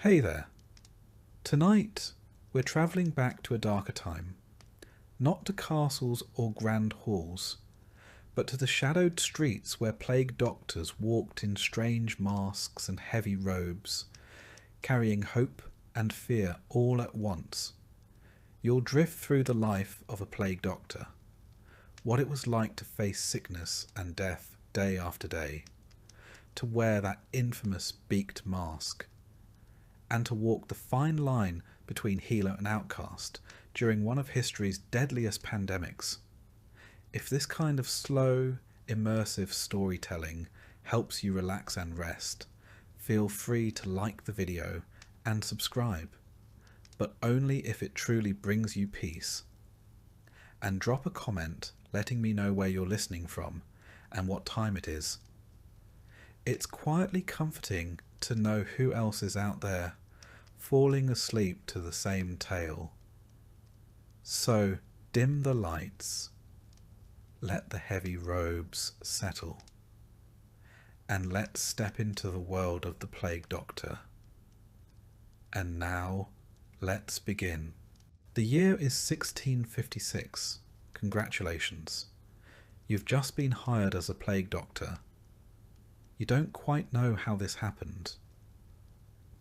Hey there. Tonight, we're travelling back to a darker time. Not to castles or grand halls, but to the shadowed streets where plague doctors walked in strange masks and heavy robes, carrying hope and fear all at once. You'll drift through the life of a plague doctor, what it was like to face sickness and death day after day, to wear that infamous beaked mask, and to walk the fine line between healer and outcast during one of history's deadliest pandemics. If this kind of slow, immersive storytelling helps you relax and rest, feel free to like the video and subscribe, but only if it truly brings you peace. And drop a comment letting me know where you're listening from and what time it is. It's quietly comforting to know who else is out there, falling asleep to the same tale. So dim the lights, let the heavy robes settle, and let's step into the world of the plague doctor. And now, let's begin. The year is 1656. Congratulations. You've just been hired as a plague doctor. You don't quite know how this happened.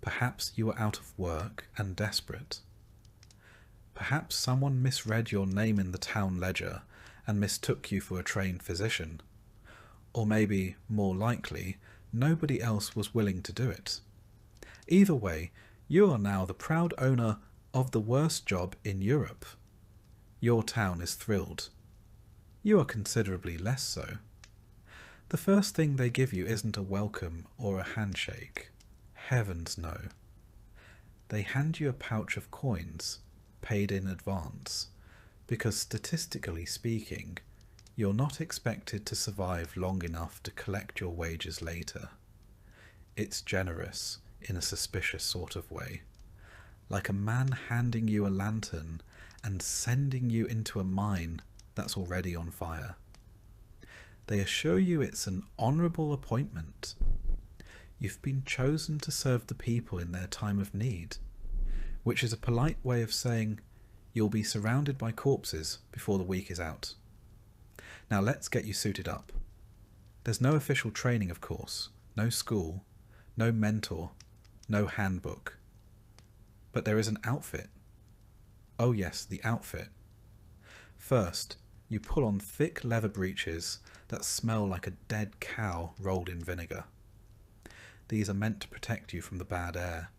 Perhaps you were out of work and desperate. Perhaps someone misread your name in the town ledger and mistook you for a trained physician. Or maybe, more likely, nobody else was willing to do it. Either way, you are now the proud owner of the worst job in Europe. Your town is thrilled. You are considerably less so. The first thing they give you isn't a welcome or a handshake. Heavens no. They hand you a pouch of coins, paid in advance, because statistically speaking, you're not expected to survive long enough to collect your wages later. It's generous in a suspicious sort of way, like a man handing you a lantern and sending you into a mine that's already on fire. They assure you it's an honourable appointment. You've been chosen to serve the people in their time of need, which is a polite way of saying you'll be surrounded by corpses before the week is out. Now let's get you suited up. There's no official training, of course, no school, no mentor, no handbook. But there is an outfit. Oh yes, the outfit. First, you pull on thick leather breeches that smell like a dead cow rolled in vinegar. These are meant to protect you from the bad air.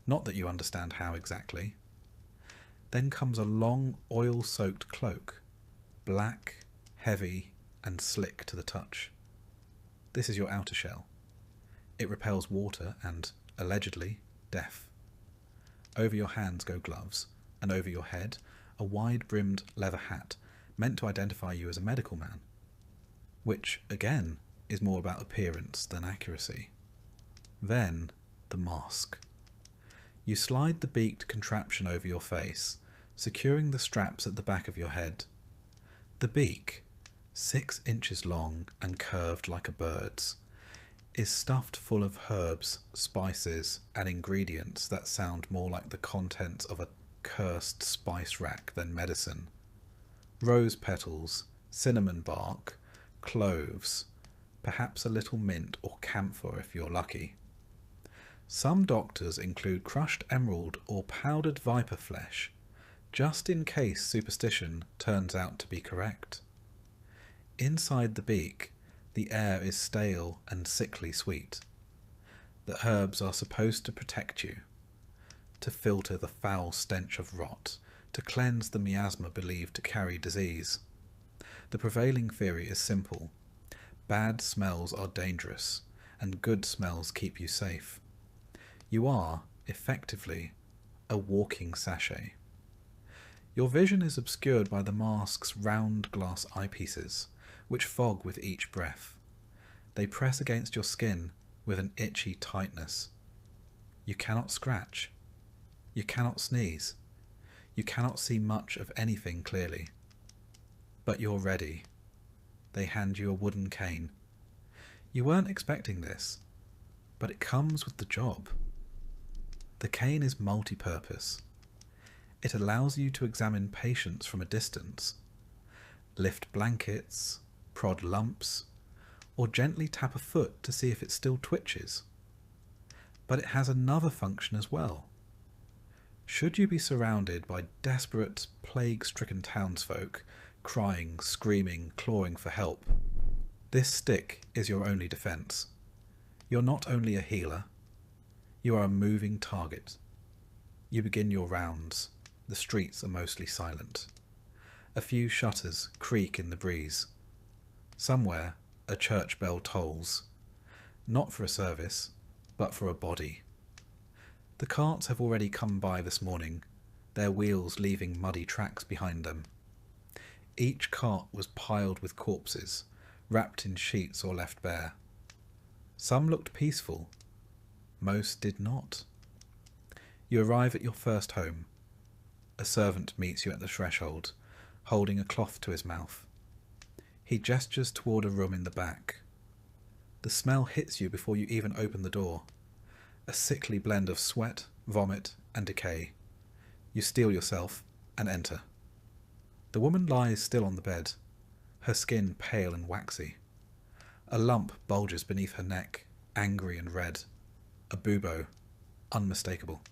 Not that you understand how exactly. Then comes a long oil-soaked cloak, black, heavy, and slick to the touch. This is your outer shell. It repels water and, allegedly, death. Over your hands go gloves, and over your head, a wide-brimmed leather hat meant to identify you as a medical man, which, again, is more about appearance than accuracy. Then, the mask. You slide the beaked contraption over your face, securing the straps at the back of your head. The beak, 6 inches long and curved like a bird's, is stuffed full of herbs, spices, and ingredients that sound more like the contents of a cursed spice rack than medicine. Rose petals, cinnamon bark, cloves, perhaps a little mint or camphor if you're lucky. Some doctors include crushed emerald or powdered viper flesh, just in case superstition turns out to be correct. Inside the beak, the air is stale and sickly sweet. The herbs are supposed to protect you, to filter the foul stench of rot, to cleanse the miasma believed to carry disease. The prevailing theory is simple. Bad smells are dangerous, and good smells keep you safe. You are, effectively, a walking sachet. Your vision is obscured by the mask's round glass eyepieces, which fog with each breath. They press against your skin with an itchy tightness. You cannot scratch. You cannot sneeze. You cannot see much of anything clearly. But you're ready. They hand you a wooden cane. You weren't expecting this, but it comes with the job. The cane is multi-purpose. It allows you to examine patients from a distance, lift blankets, prod lumps, or gently tap a foot to see if it still twitches. But it has another function as well. Should you be surrounded by desperate, plague-stricken townsfolk, crying, screaming, clawing for help, this stick is your only defence. You're not only a healer, you are a moving target. You begin your rounds. The streets are mostly silent. A few shutters creak in the breeze. Somewhere a church bell tolls, not for a service, but for a body. The carts have already come by this morning, their wheels leaving muddy tracks behind them. Each cart was piled with corpses, wrapped in sheets or left bare. Some looked peaceful, most did not. You arrive at your first home. A servant meets you at the threshold, holding a cloth to his mouth. He gestures toward a room in the back. The smell hits you before you even open the door. A sickly blend of sweat, vomit, and decay. You steel yourself and enter. The woman lies still on the bed, her skin pale and waxy. A lump bulges beneath her neck, angry and red. A bubo, unmistakable.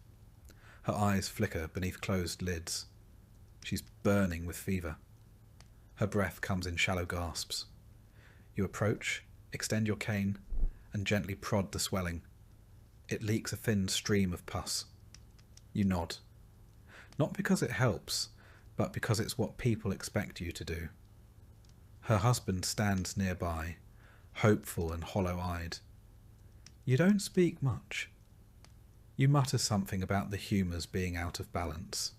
Her eyes flicker beneath closed lids. She's burning with fever. Her breath comes in shallow gasps. You approach, extend your cane, and gently prod the swelling. It leaks a thin stream of pus. You nod. Not because it helps, but because it's what people expect you to do. Her husband stands nearby, hopeful and hollow-eyed. You don't speak much. You mutter something about the humours being out of balance.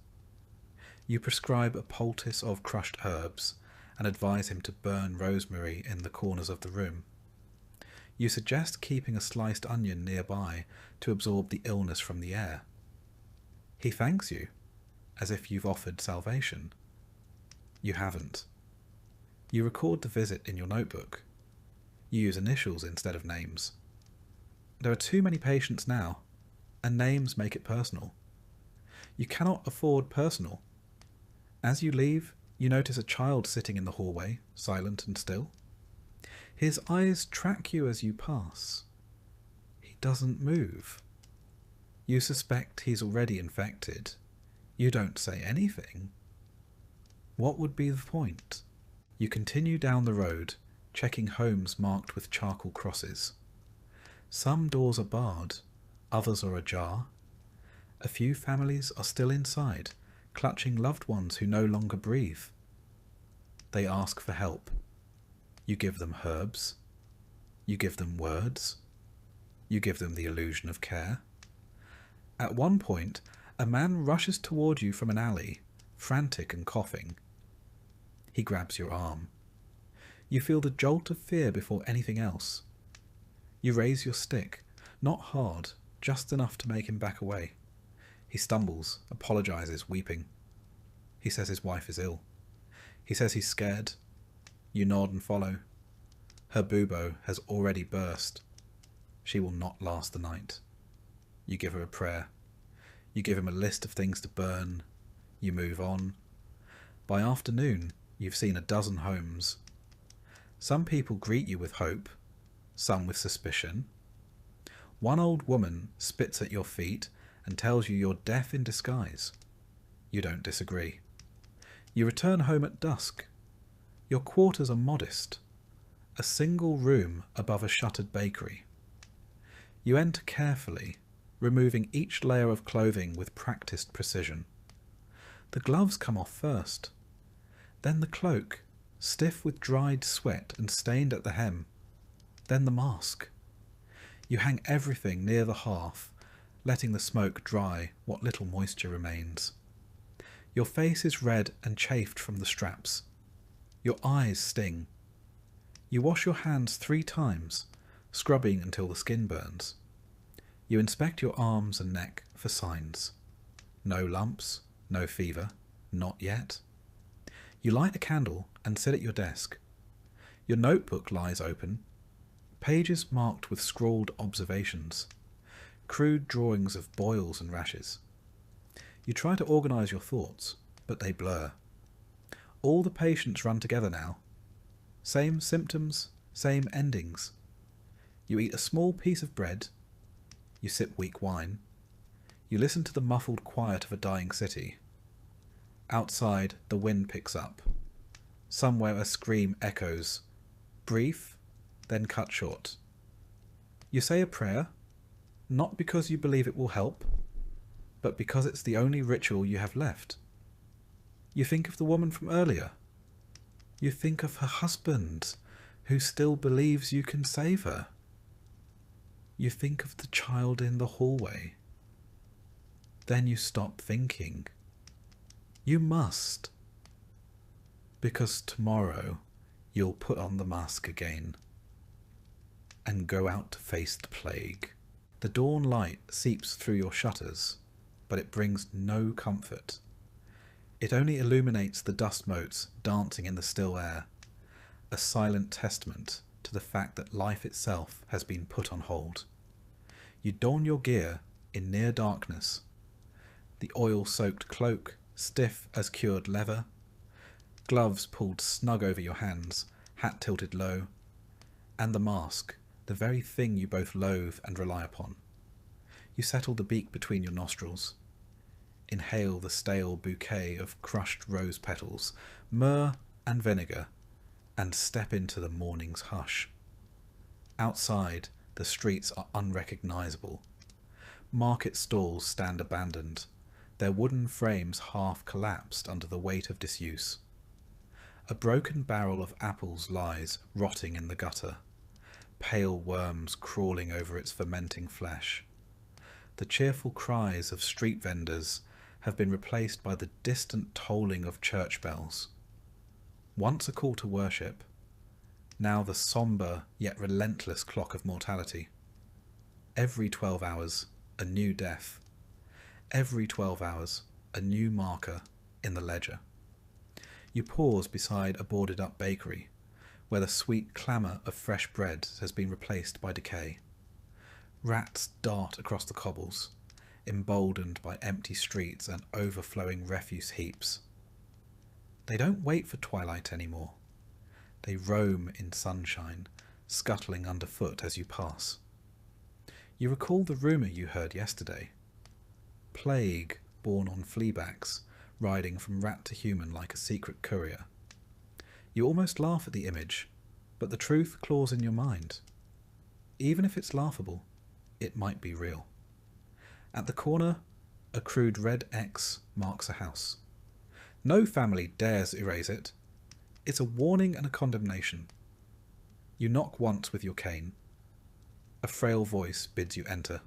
You prescribe a poultice of crushed herbs and advise him to burn rosemary in the corners of the room. You suggest keeping a sliced onion nearby to absorb the illness from the air. He thanks you, as if you've offered salvation. You haven't. You record the visit in your notebook. You use initials instead of names. There are too many patients now, and names make it personal. You cannot afford personal. As you leave, you notice a child sitting in the hallway, silent and still. His eyes track you as you pass. He doesn't move. You suspect he's already infected. You don't say anything. What would be the point? You continue down the road, checking homes marked with charcoal crosses. Some doors are barred, others are ajar. A few families are still inside, clutching loved ones who no longer breathe. They ask for help. You give them herbs. You give them words. You give them the illusion of care. At one point, a man rushes toward you from an alley, frantic and coughing. He grabs your arm. You feel the jolt of fear before anything else. You raise your stick, not hard, just enough to make him back away. He stumbles, apologizes, weeping. He says his wife is ill. He says he's scared. You nod and follow. Her bubo has already burst. She will not last the night. You give her a prayer. You give him a list of things to burn. You move on. By afternoon, you've seen a dozen homes. Some people greet you with hope, some with suspicion. One old woman spits at your feet and tells you you're death in disguise. You don't disagree. You return home at dusk. Your quarters are modest. A single room above a shuttered bakery. You enter carefully, removing each layer of clothing with practiced precision. The gloves come off first. Then the cloak, stiff with dried sweat and stained at the hem. Then the mask. You hang everything near the hearth, letting the smoke dry what little moisture remains. Your face is red and chafed from the straps. Your eyes sting. You wash your hands 3 times, scrubbing until the skin burns. You inspect your arms and neck for signs. No lumps, no fever, not yet. You light a candle and sit at your desk. Your notebook lies open, pages marked with scrawled observations. crude drawings of boils and rashes. You try to organise your thoughts, but they blur. All the patients run together now. Same symptoms, same endings. You eat a small piece of bread. You sip weak wine. You listen to the muffled quiet of a dying city. Outside, the wind picks up. Somewhere a scream echoes, brief, then cut short. You say a prayer, not because you believe it will help, but because it's the only ritual you have left. You think of the woman from earlier. You think of her husband, who still believes you can save her. You think of the child in the hallway. Then you stop thinking. You must. Because tomorrow you'll put on the mask again and go out to face the plague. The dawn light seeps through your shutters, but it brings no comfort. It only illuminates the dust motes dancing in the still air, a silent testament to the fact that life itself has been put on hold. You don your gear in near darkness, the oil-soaked cloak stiff as cured leather, gloves pulled snug over your hands, hat tilted low, and the mask, the very thing you both loathe and rely upon. You settle the beak between your nostrils, inhale the stale bouquet of crushed rose petals, myrrh and vinegar, and step into the morning's hush. Outside, the streets are unrecognisable. Market stalls stand abandoned, their wooden frames half collapsed under the weight of disuse. A broken barrel of apples lies, rotting in the gutter, pale worms crawling over its fermenting flesh. The cheerful cries of street vendors have been replaced by the distant tolling of church bells. Once a call to worship, now the sombre yet relentless clock of mortality. Every 12 hours, a new death. Every 12 hours, a new marker in the ledger. You pause beside a boarded-up bakery, where the sweet clamour of fresh bread has been replaced by decay. Rats dart across the cobbles, emboldened by empty streets and overflowing refuse heaps. They don't wait for twilight anymore. They roam in sunshine, scuttling underfoot as you pass. You recall the rumour you heard yesterday. Plague born on fleabacks, riding from rat to human like a secret courier. You almost laugh at the image, but the truth claws in your mind. Even if it's laughable, it might be real. At the corner, a crude red X marks a house. No family dares erase it. It's a warning and a condemnation. You knock once with your cane. A frail voice bids you enter.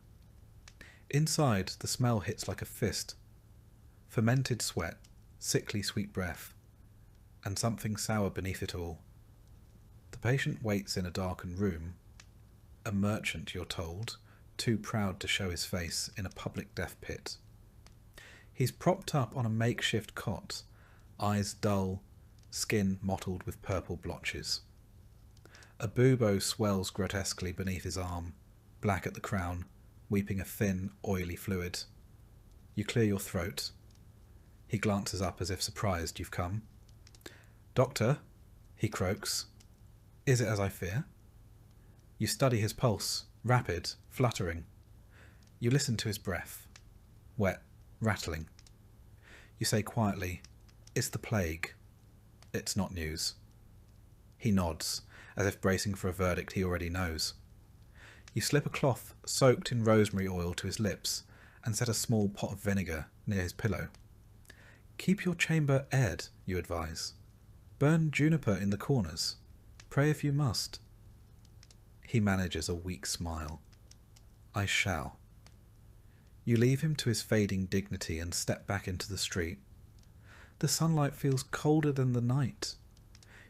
Inside, the smell hits like a fist. Fermented sweat, sickly sweet breath, and something sour beneath it all. The patient waits in a darkened room. A merchant, you're told, too proud to show his face in a public death pit. He's propped up on a makeshift cot, eyes dull, skin mottled with purple blotches. A bubo swells grotesquely beneath his arm, black at the crown, weeping a thin, oily fluid. You clear your throat. He glances up as if surprised you've come. "Doctor," he croaks. "Is it as I fear?" You study his pulse, rapid, fluttering. You listen to his breath, wet, rattling. You say quietly, "It's the plague. It's not news." He nods, as if bracing for a verdict he already knows. You slip a cloth soaked in rosemary oil to his lips and set a small pot of vinegar near his pillow. "Keep your chamber aired," you advise. "Burn juniper in the corners. Pray if you must." He manages a weak smile. "I shall." You leave him to his fading dignity and step back into the street. The sunlight feels colder than the night.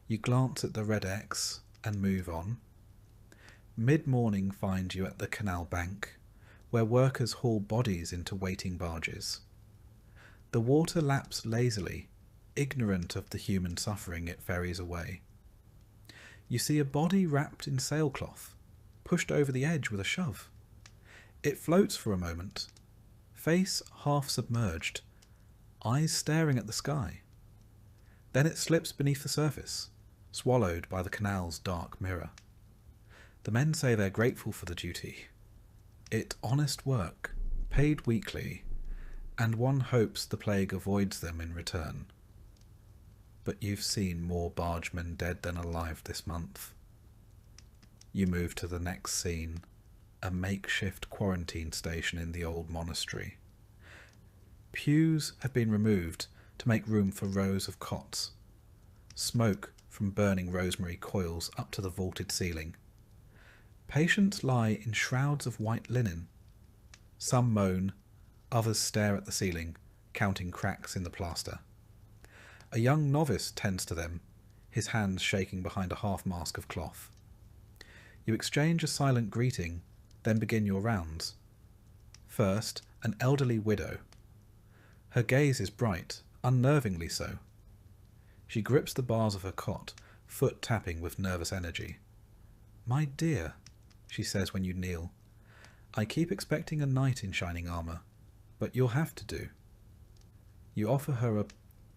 You glance at the red X and move on. Mid-morning finds you at the canal bank, where workers haul bodies into waiting barges. The water laps lazily, ignorant of the human suffering it ferries away. You see a body wrapped in sailcloth, pushed over the edge with a shove. It floats for a moment, face half submerged, eyes staring at the sky. Then it slips beneath the surface, swallowed by the canal's dark mirror. The men say they're grateful for the duty. It's honest work, paid weekly, and one hopes the plague avoids them in return. But you've seen more bargemen dead than alive this month. You move to the next scene, a makeshift quarantine station in the old monastery. Pews have been removed to make room for rows of cots. Smoke from burning rosemary coils up to the vaulted ceiling. Patients lie in shrouds of white linen. Some moan, others stare at the ceiling, counting cracks in the plaster. A young novice tends to them, his hands shaking behind a half-mask of cloth. You exchange a silent greeting, then begin your rounds. First, an elderly widow. Her gaze is bright, unnervingly so. She grips the bars of her cot, foot tapping with nervous energy. "My dear," she says when you kneel, "I keep expecting a knight in shining armour, but you'll have to do." You offer her a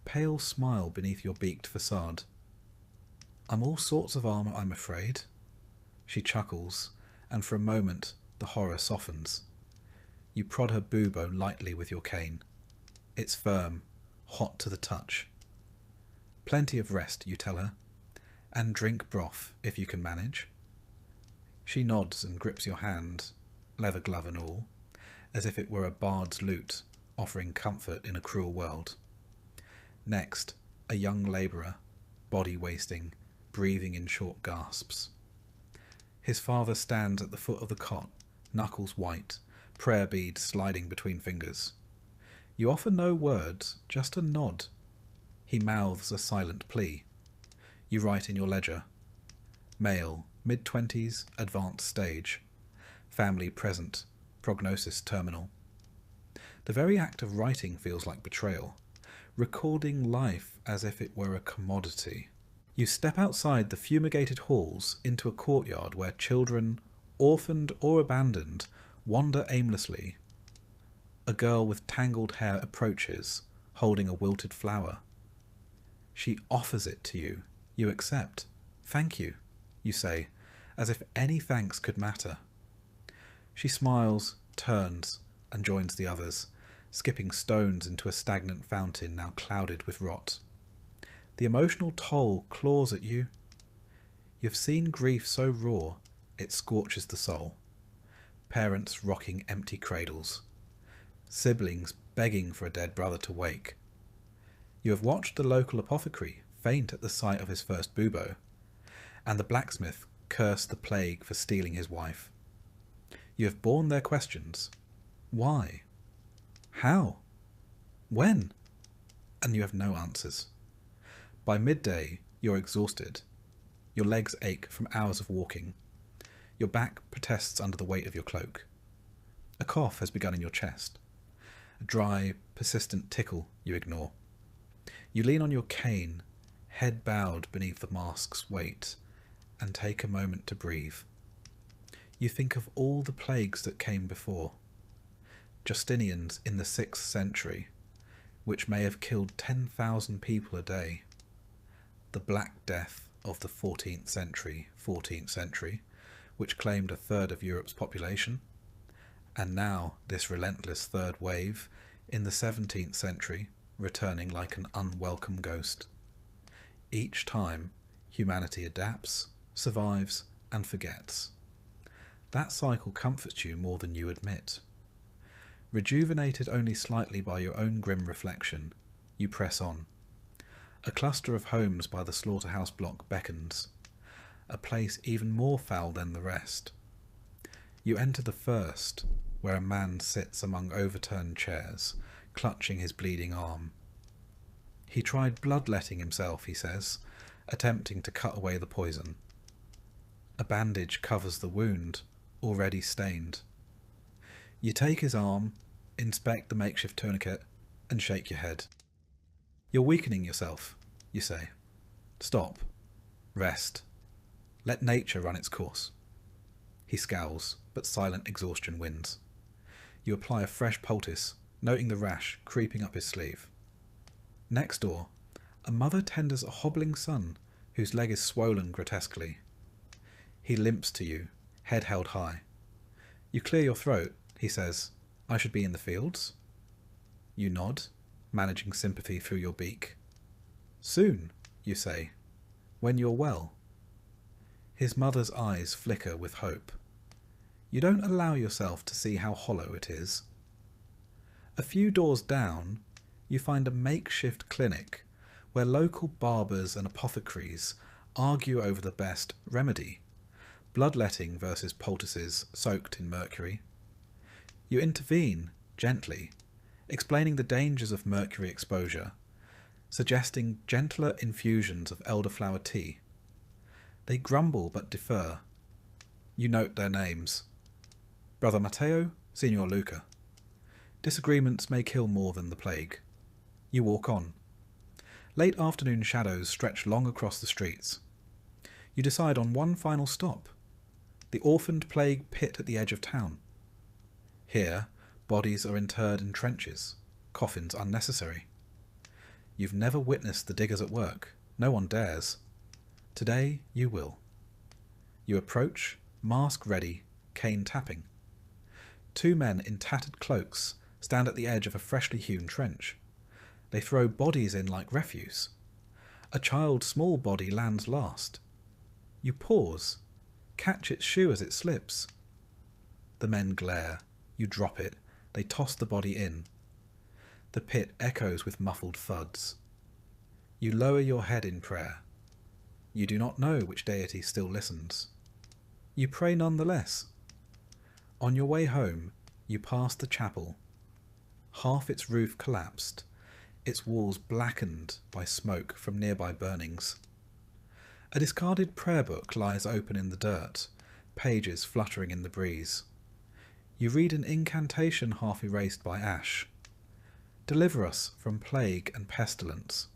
pale smile beneath your beaked facade. "I'm all sorts of armour, I'm afraid." She chuckles, and for a moment the horror softens. You prod her bubo lightly with your cane. It's firm, hot to the touch. "Plenty of rest," you tell her, "and drink broth if you can manage." She nods and grips your hand, leather glove and all, as if it were a bard's lute offering comfort in a cruel world. Next, a young labourer, body wasting, breathing in short gasps. His father stands at the foot of the cot, knuckles white, prayer beads sliding between fingers. You offer no words, just a nod. He mouths a silent plea. You write in your ledger. Male, mid-20s, advanced stage. Family present, prognosis terminal. The very act of writing feels like betrayal, recording life as if it were a commodity. You step outside the fumigated halls into a courtyard where children, orphaned or abandoned, wander aimlessly. A girl with tangled hair approaches, holding a wilted flower. She offers it to you. You accept. "Thank you," you say, as if any thanks could matter. She smiles, turns, and joins the others, skipping stones into a stagnant fountain now clouded with rot. The emotional toll claws at you. You've seen grief so raw, it scorches the soul. Parents rocking empty cradles. Siblings begging for a dead brother to wake. You have watched the local apothecary faint at the sight of his first bubo, and the blacksmith curse the plague for stealing his wife. You have borne their questions. Why? How? When? And you have no answers. By midday, you're exhausted. Your legs ache from hours of walking. Your back protests under the weight of your cloak. A cough has begun in your chest. A dry, persistent tickle you ignore. You lean on your cane, head bowed beneath the mask's weight, and take a moment to breathe. You think of all the plagues that came before. Justinian's in the 6th century, which may have killed 10,000 people a day. The Black Death of the 14th century, which claimed a third of Europe's population. And now this relentless third wave in the 17th century, returning like an unwelcome ghost. Each time, humanity adapts, survives, and forgets. That cycle comforts you more than you admit. Rejuvenated only slightly by your own grim reflection, you press on. A cluster of homes by the slaughterhouse block beckons, a place even more foul than the rest. You enter the first, where a man sits among overturned chairs, clutching his bleeding arm. He tried bloodletting himself, he says, attempting to cut away the poison. A bandage covers the wound, already stained. You take his arm, inspect the makeshift tourniquet, and shake your head. "You're weakening yourself," you say. "Stop. Rest. Let nature run its course." He scowls, but silent exhaustion wins. You apply a fresh poultice, noting the rash creeping up his sleeve. Next door, a mother tenders a hobbling son whose leg is swollen grotesquely. He limps to you, head held high. You clear your throat, he says, "I should be in the fields?" You nod, managing sympathy through your beak. "Soon," you say, "when you're well." His mother's eyes flicker with hope. You don't allow yourself to see how hollow it is. A few doors down, you find a makeshift clinic where local barbers and apothecaries argue over the best remedy, bloodletting versus poultices soaked in mercury. You intervene, gently, explaining the dangers of mercury exposure, suggesting gentler infusions of elderflower tea. They grumble but defer. You note their names. Brother Matteo, Signor Luca. Disagreements may kill more than the plague. You walk on. Late afternoon shadows stretch long across the streets. You decide on one final stop, the orphaned plague pit at the edge of town. Here, bodies are interred in trenches, coffins unnecessary. You've never witnessed the diggers at work. No one dares. Today you will. You approach, mask ready, cane tapping. Two men in tattered cloaks stand at the edge of a freshly hewn trench. They throw bodies in like refuse. A child's small body lands last. You pause, catch its shoe as it slips. The men glare. You drop it. They toss the body in. The pit echoes with muffled thuds. You lower your head in prayer. You do not know which deity still listens. You pray nonetheless. On your way home, you pass the chapel. Half its roof collapsed, its walls blackened by smoke from nearby burnings. A discarded prayer book lies open in the dirt, pages fluttering in the breeze. You read an incantation half erased by ash. Deliver us from plague and pestilence.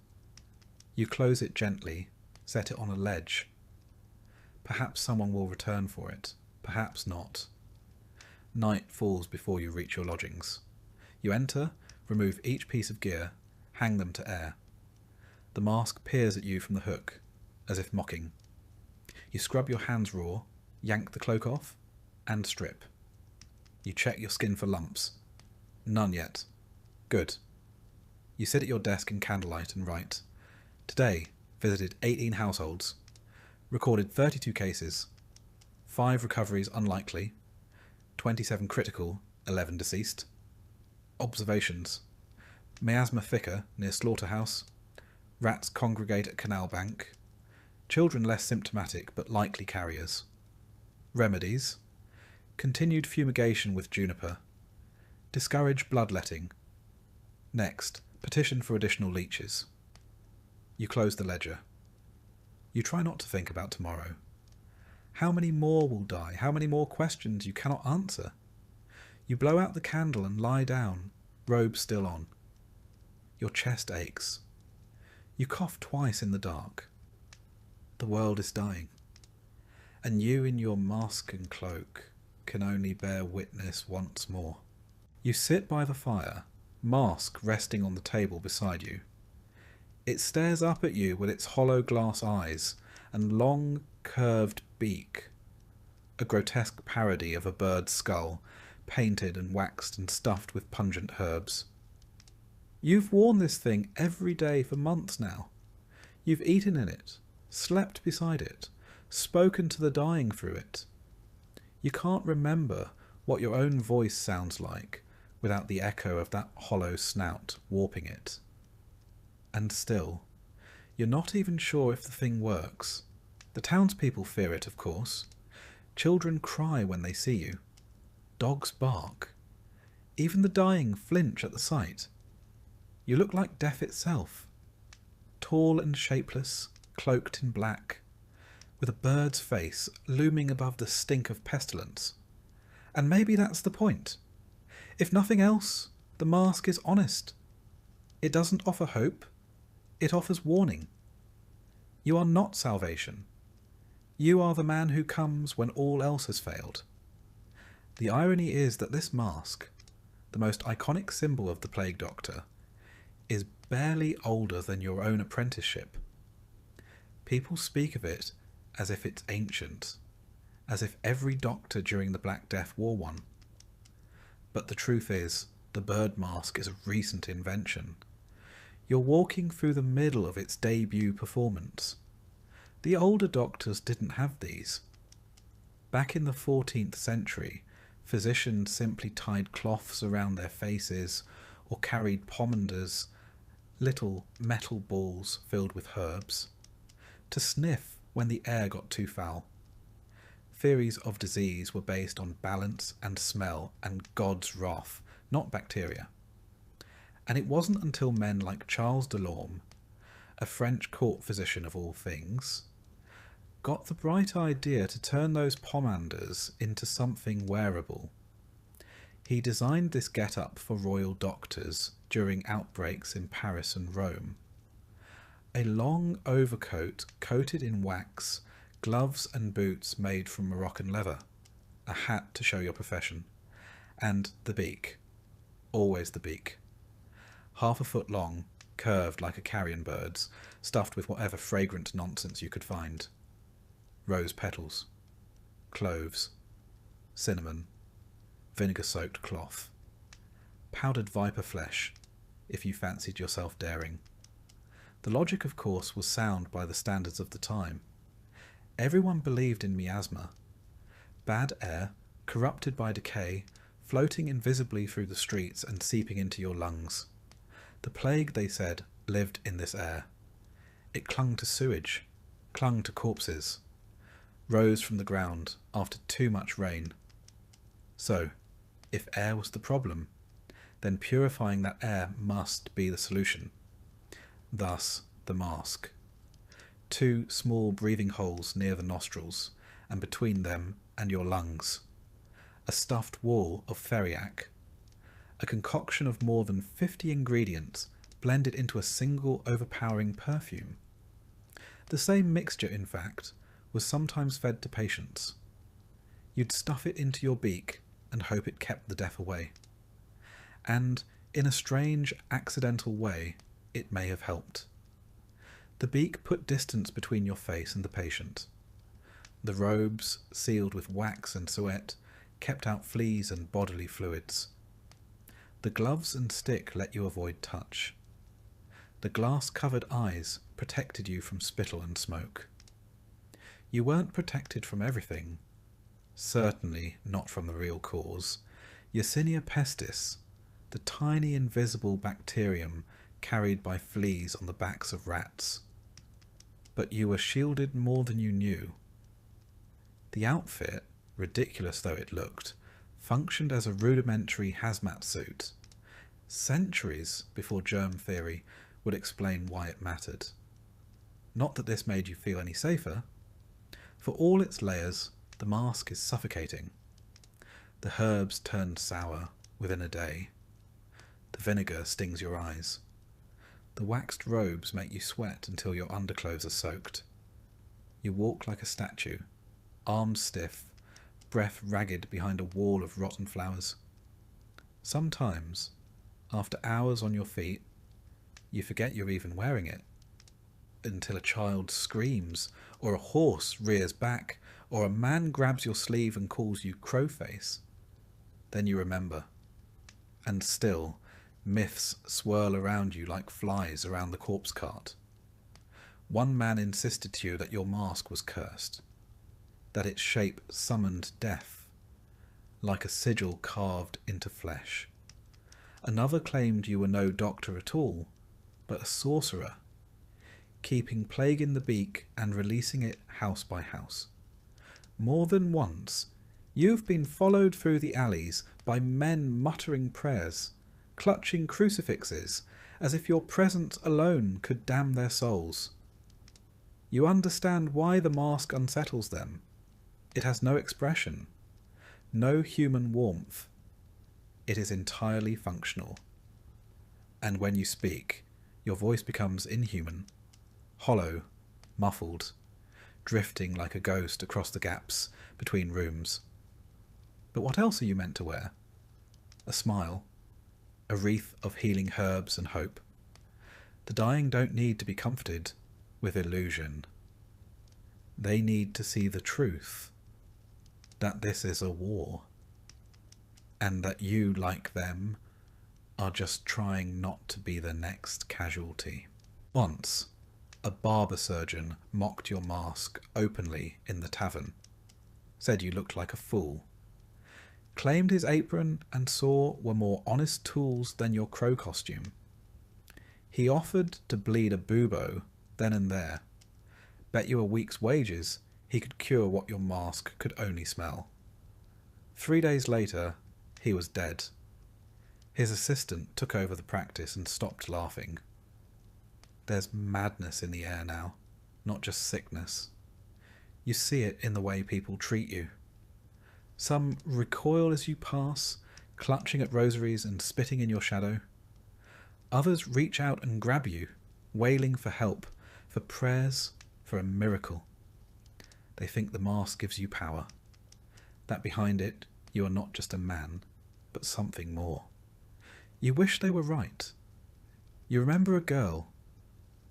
You close it gently, set it on a ledge. Perhaps someone will return for it, perhaps not. Night falls before you reach your lodgings. You enter, remove each piece of gear, hang them to air. The mask peers at you from the hook, as if mocking. You scrub your hands raw, yank the cloak off, and strip. You check your skin for lumps. None yet. Good. You sit at your desk in candlelight and write. Today, visited 18 households. Recorded 32 cases. 5 recoveries unlikely. 27 critical, 11 deceased. Observations. Miasma thicker near slaughterhouse. Rats congregate at canal bank. Children less symptomatic but likely carriers. Remedies. Continued fumigation with juniper. Discourage bloodletting. Next, petition for additional leeches. You close the ledger. You try not to think about tomorrow. How many more will die? How many more questions you cannot answer? You blow out the candle and lie down, robe still on. Your chest aches. You cough twice in the dark. The world is dying. And you in your mask and cloak can only bear witness once more. You sit by the fire, mask resting on the table beside you. It stares up at you with its hollow glass eyes and long, curved beak, a grotesque parody of a bird's skull, painted and waxed and stuffed with pungent herbs. You've worn this thing every day for months now. You've eaten in it, slept beside it, spoken to the dying through it. You can't remember what your own voice sounds like without the echo of that hollow snout warping it. And still, you're not even sure if the thing works. The townspeople fear it, of course. Children cry when they see you. Dogs bark. Even the dying flinch at the sight. You look like death itself. Tall and shapeless, cloaked in black, with a bird's face looming above the stink of pestilence. And maybe that's the point. If nothing else, the mask is honest. It doesn't offer hope. It offers warning. You are not salvation. You are the man who comes when all else has failed. The irony is that this mask, the most iconic symbol of the plague doctor, is barely older than your own apprenticeship. People speak of it as if it's ancient, as if every doctor during the Black Death wore one. But the truth is, the bird mask is a recent invention. You're walking through the middle of its debut performance. The older doctors didn't have these. Back in the 14th century, physicians simply tied cloths around their faces or carried pomanders, little metal balls filled with herbs, to sniff when the air got too foul. Theories of disease were based on balance and smell and God's wrath, not bacteria. And it wasn't until men like Charles Delorme, a French court physician of all things, got the bright idea to turn those pomanders into something wearable. He designed this get-up for royal doctors during outbreaks in Paris and Rome. A long overcoat coated in wax, gloves and boots made from Moroccan leather, a hat to show your profession, and the beak. Always the beak. 1/2 foot long, curved like a carrion bird's, stuffed with whatever fragrant nonsense you could find. Rose petals, cloves, cinnamon, vinegar-soaked cloth, powdered viper flesh, if you fancied yourself daring. The logic, of course, was sound by the standards of the time. Everyone believed in miasma. Bad air, corrupted by decay, floating invisibly through the streets and seeping into your lungs. The plague, they said, lived in this air. It clung to sewage, clung to corpses, rose from the ground after too much rain. So, if air was the problem, then purifying that air must be the solution. Thus, the mask. 2 small breathing holes near the nostrils, and between them and your lungs. A stuffed wall of theriac. A concoction of more than 50 ingredients blended into a single overpowering perfume. The same mixture, in fact, was sometimes fed to patients. You'd stuff it into your beak and hope it kept the death away. And, in a strange, accidental way, it may have helped. The beak put distance between your face and the patient. The robes, sealed with wax and suet, kept out fleas and bodily fluids. The gloves and stick let you avoid touch. The glass-covered eyes protected you from spittle and smoke. You weren't protected from everything. Certainly not from the real cause, Yersinia pestis, the tiny invisible bacterium carried by fleas on the backs of rats. But you were shielded more than you knew. The outfit, ridiculous though it looked, functioned as a rudimentary hazmat suit, centuries before germ theory would explain why it mattered. Not that this made you feel any safer. For all its layers, the mask is suffocating. The herbs turn sour within a day. The vinegar stings your eyes. The waxed robes make you sweat until your underclothes are soaked. You walk like a statue, arms stiff, breath ragged behind a wall of rotten flowers. Sometimes, after hours on your feet, you forget you're even wearing it, until a child screams, or a horse rears back, or a man grabs your sleeve and calls you crowface. Then you remember. And still, myths swirl around you like flies around the corpse cart. One man insisted to you that your mask was cursed, that its shape summoned death, like a sigil carved into flesh. Another claimed you were no doctor at all, but a sorcerer, keeping plague in the beak and releasing it house by house. More than once, you've been followed through the alleys by men muttering prayers, clutching crucifixes, as if your presence alone could damn their souls. You understand why the mask unsettles them. It has no expression, no human warmth. It is entirely functional. And when you speak, your voice becomes inhuman, hollow, muffled, drifting like a ghost across the gaps between rooms. But what else are you meant to wear? A smile, a wreath of healing herbs and hope. The dying don't need to be comforted with illusion. They need to see the truth, that this is a war, and that you, like them, are just trying not to be the next casualty. Once, a barber surgeon mocked your mask openly in the tavern, said you looked like a fool, claimed his apron and saw were more honest tools than your crow costume. He offered to bleed a bubo then and there, bet you a week's wages he could cure what your mask could only smell. 3 days later, he was dead. His assistant took over the practice and stopped laughing. There's madness in the air now, not just sickness. You see it in the way people treat you. Some recoil as you pass, clutching at rosaries and spitting in your shadow. Others reach out and grab you, wailing for help, for prayers, for a miracle. They think the mask gives you power, that behind it you are not just a man, but something more. You wish they were right. You remember a girl,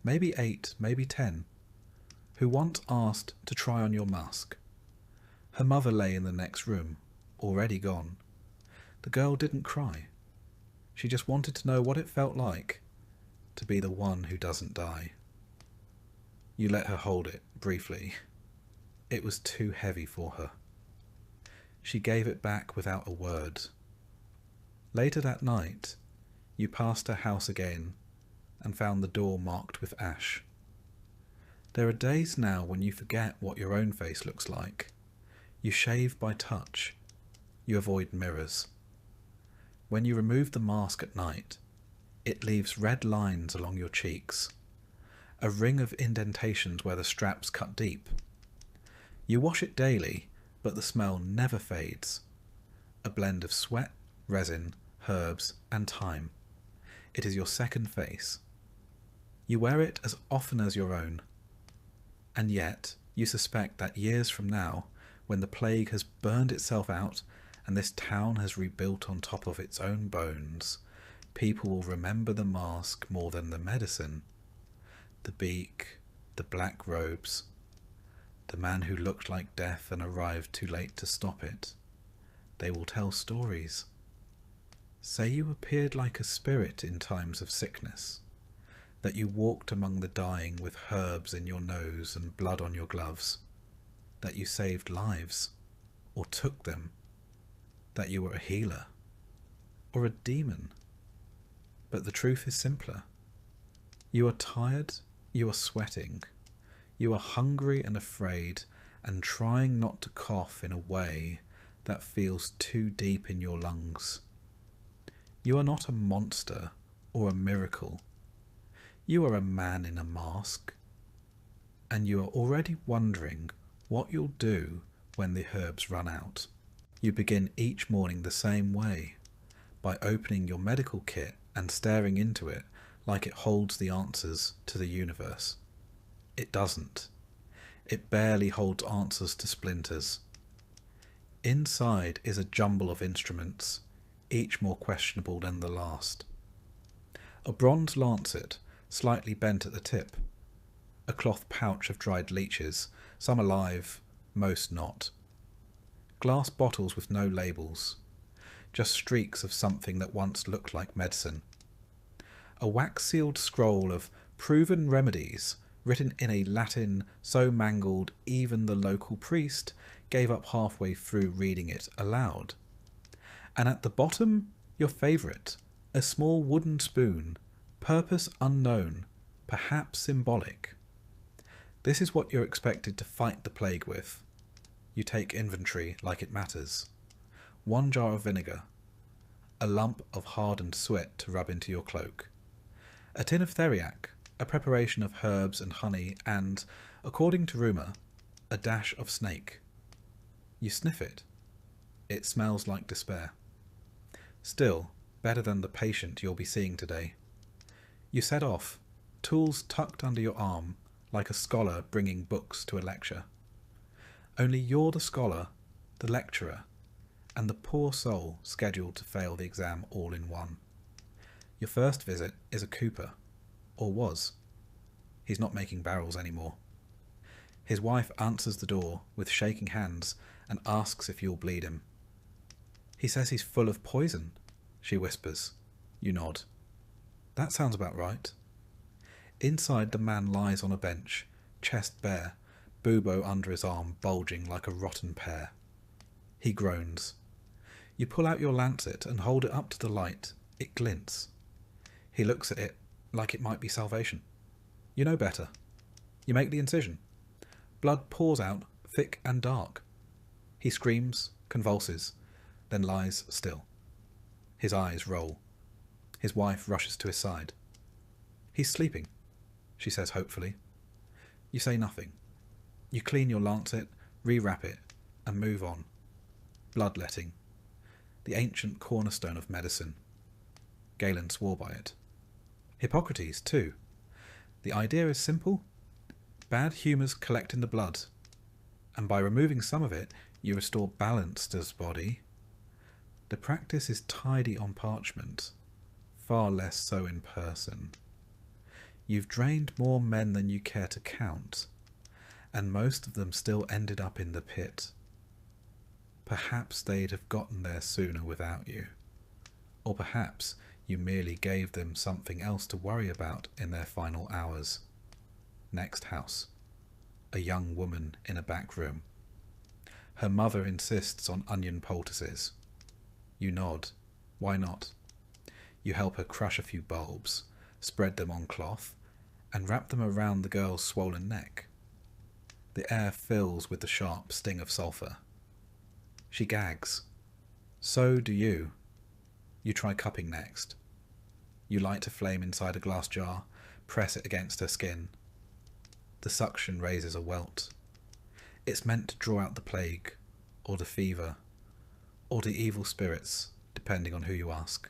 maybe 8, maybe 10, who once asked to try on your mask. Her mother lay in the next room, already gone. The girl didn't cry. She just wanted to know what it felt like to be the one who doesn't die. You let her hold it, briefly. It was too heavy for her. She gave it back without a word. Later that night, you passed her house again and found the door marked with ash. There are days now when you forget what your own face looks like. You shave by touch. You avoid mirrors. When you remove the mask at night, it leaves red lines along your cheeks, a ring of indentations where the straps cut deep. You wash it daily, but the smell never fades. A blend of sweat, resin, herbs, and time. It is your second face. You wear it as often as your own. And yet, you suspect that years from now, when the plague has burned itself out and this town has rebuilt on top of its own bones, people will remember the mask more than the medicine. The beak, the black robes, the man who looked like death and arrived too late to stop it. They will tell stories. Say you appeared like a spirit in times of sickness, that you walked among the dying with herbs in your nose and blood on your gloves, that you saved lives, or took them, that you were a healer, or a demon. But the truth is simpler. You are tired, you are sweating, you are hungry and afraid, and trying not to cough in a way that feels too deep in your lungs. You are not a monster or a miracle. You are a man in a mask, and you are already wondering what you'll do when the herbs run out. You begin each morning the same way, by opening your medical kit and staring into it like it holds the answers to the universe. It doesn't. It barely holds answers to splinters. Inside is a jumble of instruments, each more questionable than the last. A bronze lancet, slightly bent at the tip. A cloth pouch of dried leeches, some alive, most not. Glass bottles with no labels, just streaks of something that once looked like medicine. A wax-sealed scroll of proven remedies, written in a Latin so mangled even the local priest gave up halfway through reading it aloud. And at the bottom, your favourite, a small wooden spoon, purpose unknown, perhaps symbolic. This is what you're expected to fight the plague with. You take inventory like it matters. 1 jar of vinegar, a lump of hardened sweat to rub into your cloak, a tin of theriac, a preparation of herbs and honey, and, according to rumour, a dash of snake. You sniff it. It smells like despair. Still, better than the patient you'll be seeing today. You set off, tools tucked under your arm, like a scholar bringing books to a lecture. Only you're the scholar, the lecturer, and the poor soul scheduled to fail the exam all in one. Your first visit is a cooper, or was. He's not making barrels anymore. His wife answers the door with shaking hands and asks if you'll bleed him. He says he's full of poison, she whispers. You nod. That sounds about right. Inside, the man lies on a bench, chest bare, bubo under his arm bulging like a rotten pear. He groans. You pull out your lancet and hold it up to the light. It glints. He looks at it like it might be salvation. You know better. You make the incision. Blood pours out, thick and dark. He screams, convulses, then lies still. His eyes roll. His wife rushes to his side. He's sleeping, she says hopefully. You say nothing. You clean your lancet, rewrap it, and move on. Bloodletting. The ancient cornerstone of medicine. Galen swore by it. Hippocrates, too. The idea is simple. Bad humours collect in the blood, and by removing some of it, you restore balance to the body. The practice is tidy on parchment, far less so in person. You've drained more men than you care to count, and most of them still ended up in the pit. Perhaps they'd have gotten there sooner without you, or perhaps you merely gave them something else to worry about in their final hours. Next house. A young woman in a back room. Her mother insists on onion poultices. You nod. Why not? You help her crush a few bulbs, spread them on cloth, and wrap them around the girl's swollen neck. The air fills with the sharp sting of sulphur. She gags. So do you. You try cupping next. You light a flame inside a glass jar, press it against her skin. The suction raises a welt. It's meant to draw out the plague, or the fever, or the evil spirits, depending on who you ask.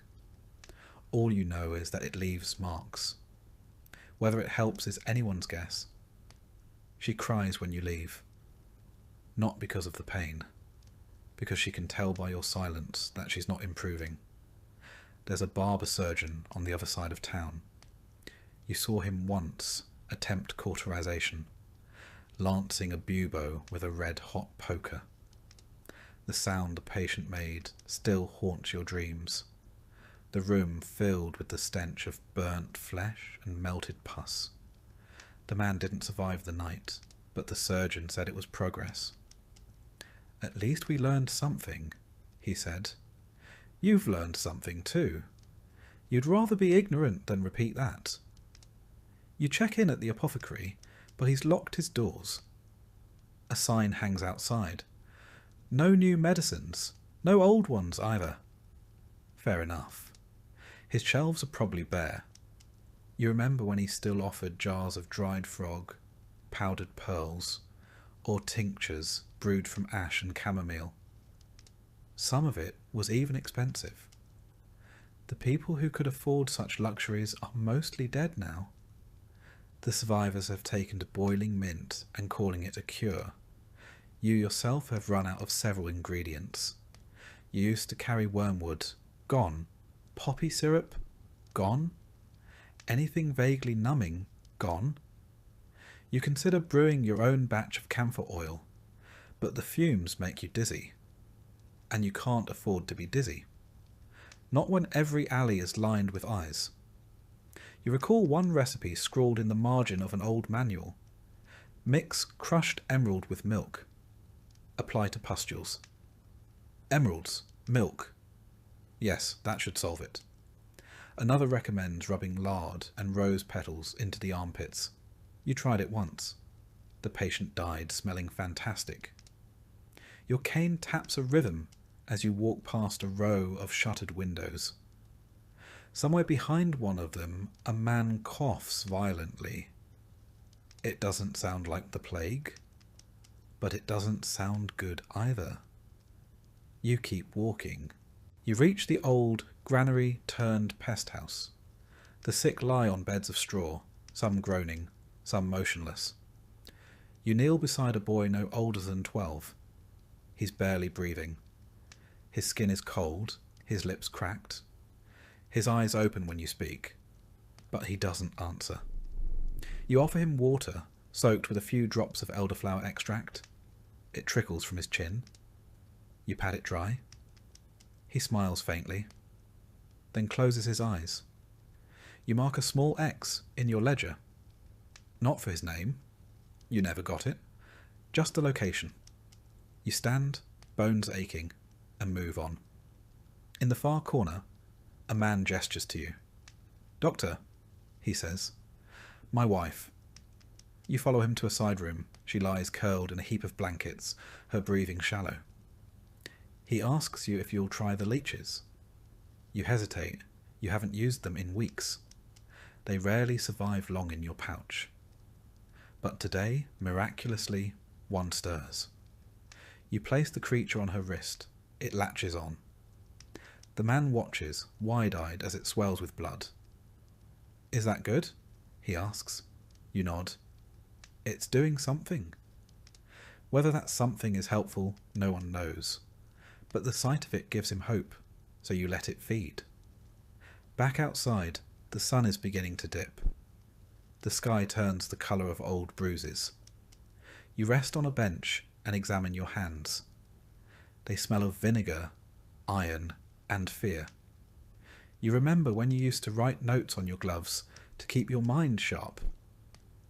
All you know is that it leaves marks. Whether it helps is anyone's guess. She cries when you leave. Not because of the pain, because she can tell by your silence that she's not improving. There's a barber surgeon on the other side of town. You saw him once attempt cauterization, lancing a bubo with a red-hot poker. The sound the patient made still haunts your dreams. The room filled with the stench of burnt flesh and melted pus. The man didn't survive the night, but the surgeon said it was progress. At least we learned something, he said. You've learned something too. You'd rather be ignorant than repeat that. You check in at the apothecary, but he's locked his doors. A sign hangs outside. No new medicines, no old ones either. Fair enough. His shelves are probably bare. You remember when he still offered jars of dried frog, powdered pearls, or tinctures brewed from ash and chamomile. Some of it was even expensive. The people who could afford such luxuries are mostly dead now. The survivors have taken to boiling mint and calling it a cure. You yourself have run out of several ingredients. You used to carry wormwood. Gone. Poppy syrup? Gone. Anything vaguely numbing? Gone. You consider brewing your own batch of camphor oil, but the fumes make you dizzy. And you can't afford to be dizzy. Not when every alley is lined with eyes. You recall one recipe scrawled in the margin of an old manual. Mix crushed emerald with milk. Apply to pustules. Emeralds. Milk. Yes, that should solve it. Another recommends rubbing lard and rose petals into the armpits. You tried it once. The patient died smelling fantastic. Your cane taps a rhythm as you walk past a row of shuttered windows. Somewhere behind one of them, a man coughs violently. It doesn't sound like the plague, but it doesn't sound good either. You keep walking. You reach the old granary-turned-pest house. The sick lie on beds of straw, some groaning, some motionless. You kneel beside a boy no older than 12. He's barely breathing. His skin is cold, his lips cracked. His eyes open when you speak, but he doesn't answer. You offer him water, soaked with a few drops of elderflower extract. It trickles from his chin. You pat it dry. He smiles faintly, then closes his eyes. You mark a small X in your ledger. Not for his name. You never got it. Just the location. You stand, bones aching, and move on. In the far corner, a man gestures to you. "Doctor," he says. "My wife." You follow him to a side room. She lies curled in a heap of blankets, her breathing shallow. He asks you if you'll try the leeches. You hesitate. You haven't used them in weeks. They rarely survive long in your pouch. But today, miraculously, one stirs. You place the creature on her wrist. It latches on. The man watches, wide-eyed as it swells with blood. "Is that good?" he asks. You nod. It's doing something. Whether that something is helpful, no one knows. But the sight of it gives him hope, so you let it feed. Back outside, the sun is beginning to dip. The sky turns the colour of old bruises. You rest on a bench and examine your hands. They smell of vinegar, iron, and fear. You remember when you used to write notes on your gloves to keep your mind sharp.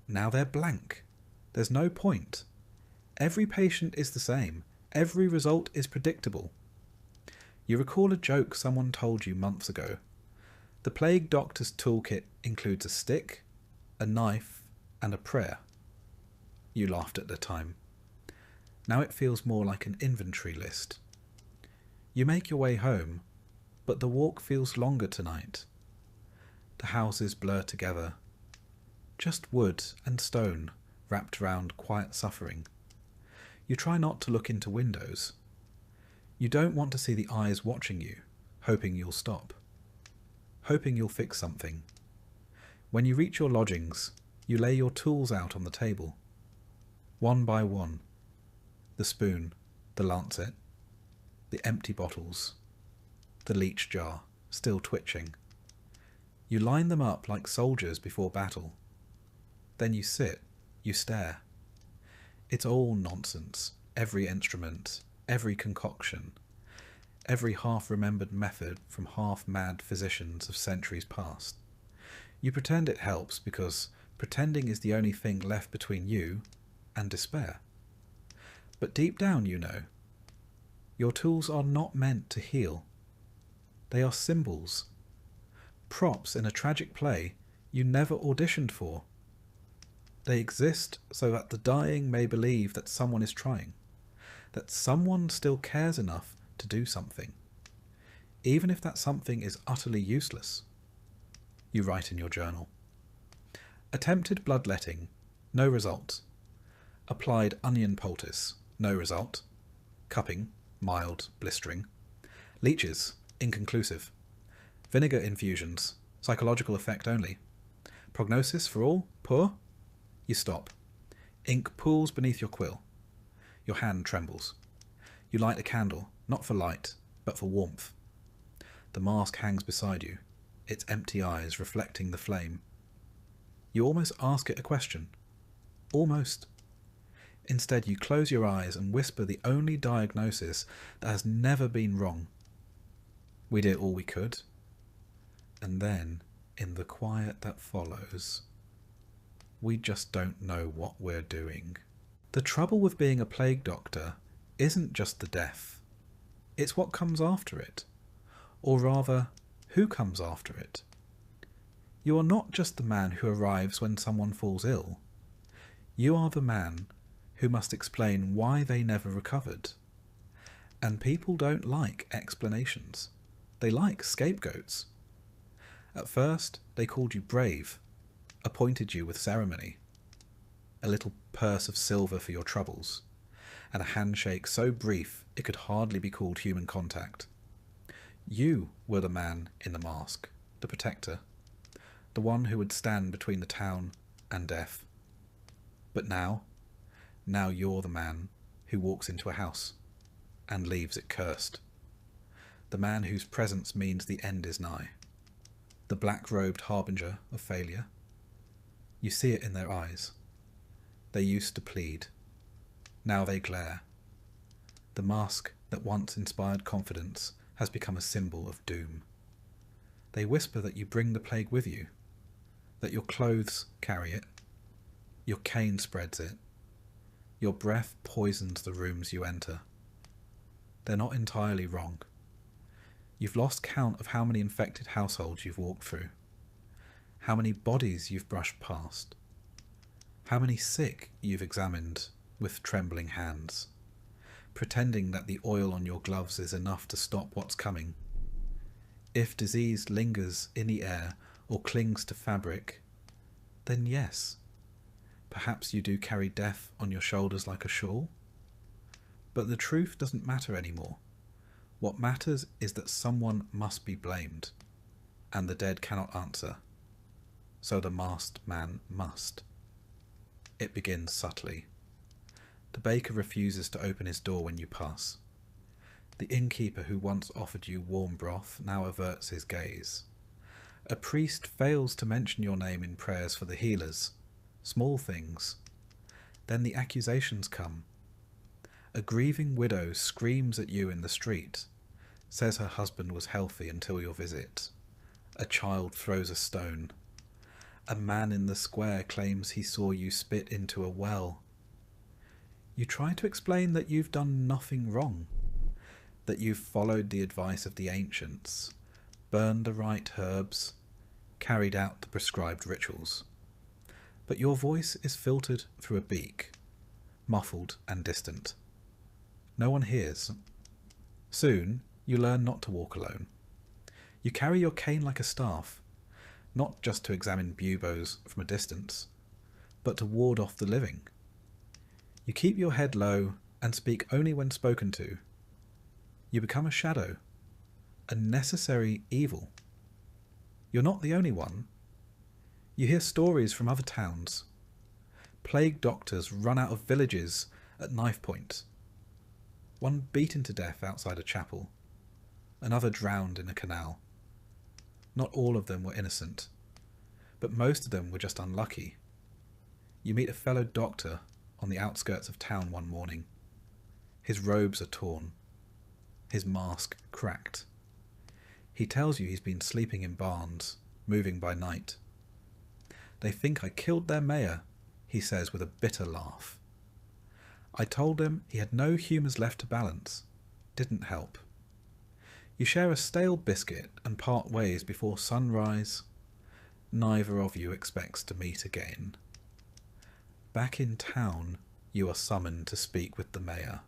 Now they're blank. There's no point. Every patient is the same. Every result is predictable. You recall a joke someone told you months ago. The plague doctor's toolkit includes a stick, a knife, and a prayer. You laughed at the time. Now it feels more like an inventory list. You make your way home, but the walk feels longer tonight. The houses blur together. Just wood and stone wrapped around quiet suffering. You try not to look into windows. You don't want to see the eyes watching you, hoping you'll stop. Hoping you'll fix something. When you reach your lodgings, you lay your tools out on the table. One by one. The spoon, the lancet, the empty bottles, the leech jar, still twitching. You line them up like soldiers before battle. Then you sit, you stare. It's all nonsense, every instrument, every concoction, every half-remembered method from half-mad physicians of centuries past. You pretend it helps because pretending is the only thing left between you and despair. But deep down you know, your tools are not meant to heal. They are symbols, props in a tragic play you never auditioned for. They exist so that the dying may believe that someone is trying, that someone still cares enough to do something, even if that something is utterly useless. You write in your journal. Attempted bloodletting, no result. Applied onion poultice, no result. Cupping, mild, blistering. Leeches, inconclusive. Vinegar infusions, psychological effect only. Prognosis for all, poor. You stop. Ink pools beneath your quill. Your hand trembles. You light a candle, not for light, but for warmth. The mask hangs beside you, its empty eyes reflecting the flame. You almost ask it a question. Almost. Instead, you close your eyes and whisper the only diagnosis that has never been wrong. We did all we could. And then, in the quiet that follows, we just don't know what we're doing. The trouble with being a plague doctor isn't just the death. It's what comes after it. Or rather, who comes after it. You are not just the man who arrives when someone falls ill. You are the man who must explain why they never recovered. And people don't like explanations. They like scapegoats. At first, they called you brave, appointed you with ceremony, a little purse of silver for your troubles, and a handshake so brief it could hardly be called human contact. You were the man in the mask, the protector, the one who would stand between the town and death. But now you're the man who walks into a house and leaves it cursed. The man whose presence means the end is nigh. the black-robed harbinger of failure. You see it in their eyes. They used to plead. Now they glare. The mask that once inspired confidence has become a symbol of doom. They whisper that you bring the plague with you, that your clothes carry it, your cane spreads it, your breath poisons the rooms you enter. They're not entirely wrong. You've lost count of how many infected households you've walked through, how many bodies you've brushed past, how many sick you've examined with trembling hands, pretending that the oil on your gloves is enough to stop what's coming. If disease lingers in the air or clings to fabric, then yes, perhaps you do carry death on your shoulders like a shawl. But the truth doesn't matter anymore. What matters is that someone must be blamed, and the dead cannot answer. So the masked man must. It begins subtly. The baker refuses to open his door when you pass. The innkeeper who once offered you warm broth now averts his gaze. A priest fails to mention your name in prayers for the healers. Small things. Then the accusations come. A grieving widow screams at you in the street, says her husband was healthy until your visit. A child throws a stone. A man in the square claims he saw you spit into a well. You try to explain that you've done nothing wrong, that you've followed the advice of the ancients, burned the right herbs, carried out the prescribed rituals. But your voice is filtered through a beak, muffled and distant. No one hears. Soon you learn not to walk alone. You carry your cane like a staff, not just to examine buboes from a distance, but to ward off the living. You keep your head low and speak only when spoken to. You become a shadow, a necessary evil. You're not the only one. You hear stories from other towns. Plague doctors run out of villages at knife point. One beaten to death outside a chapel. Another drowned in a canal. Not all of them were innocent, but most of them were just unlucky. You meet a fellow doctor on the outskirts of town one morning. His robes are torn. His mask cracked. He tells you he's been sleeping in barns, moving by night. They think I killed their mayor, he says with a bitter laugh. I told him he had no humours left to balance. Didn't help. You share a stale biscuit and part ways before sunrise. Neither of you expects to meet again. Back in town, you are summoned to speak with the mayor.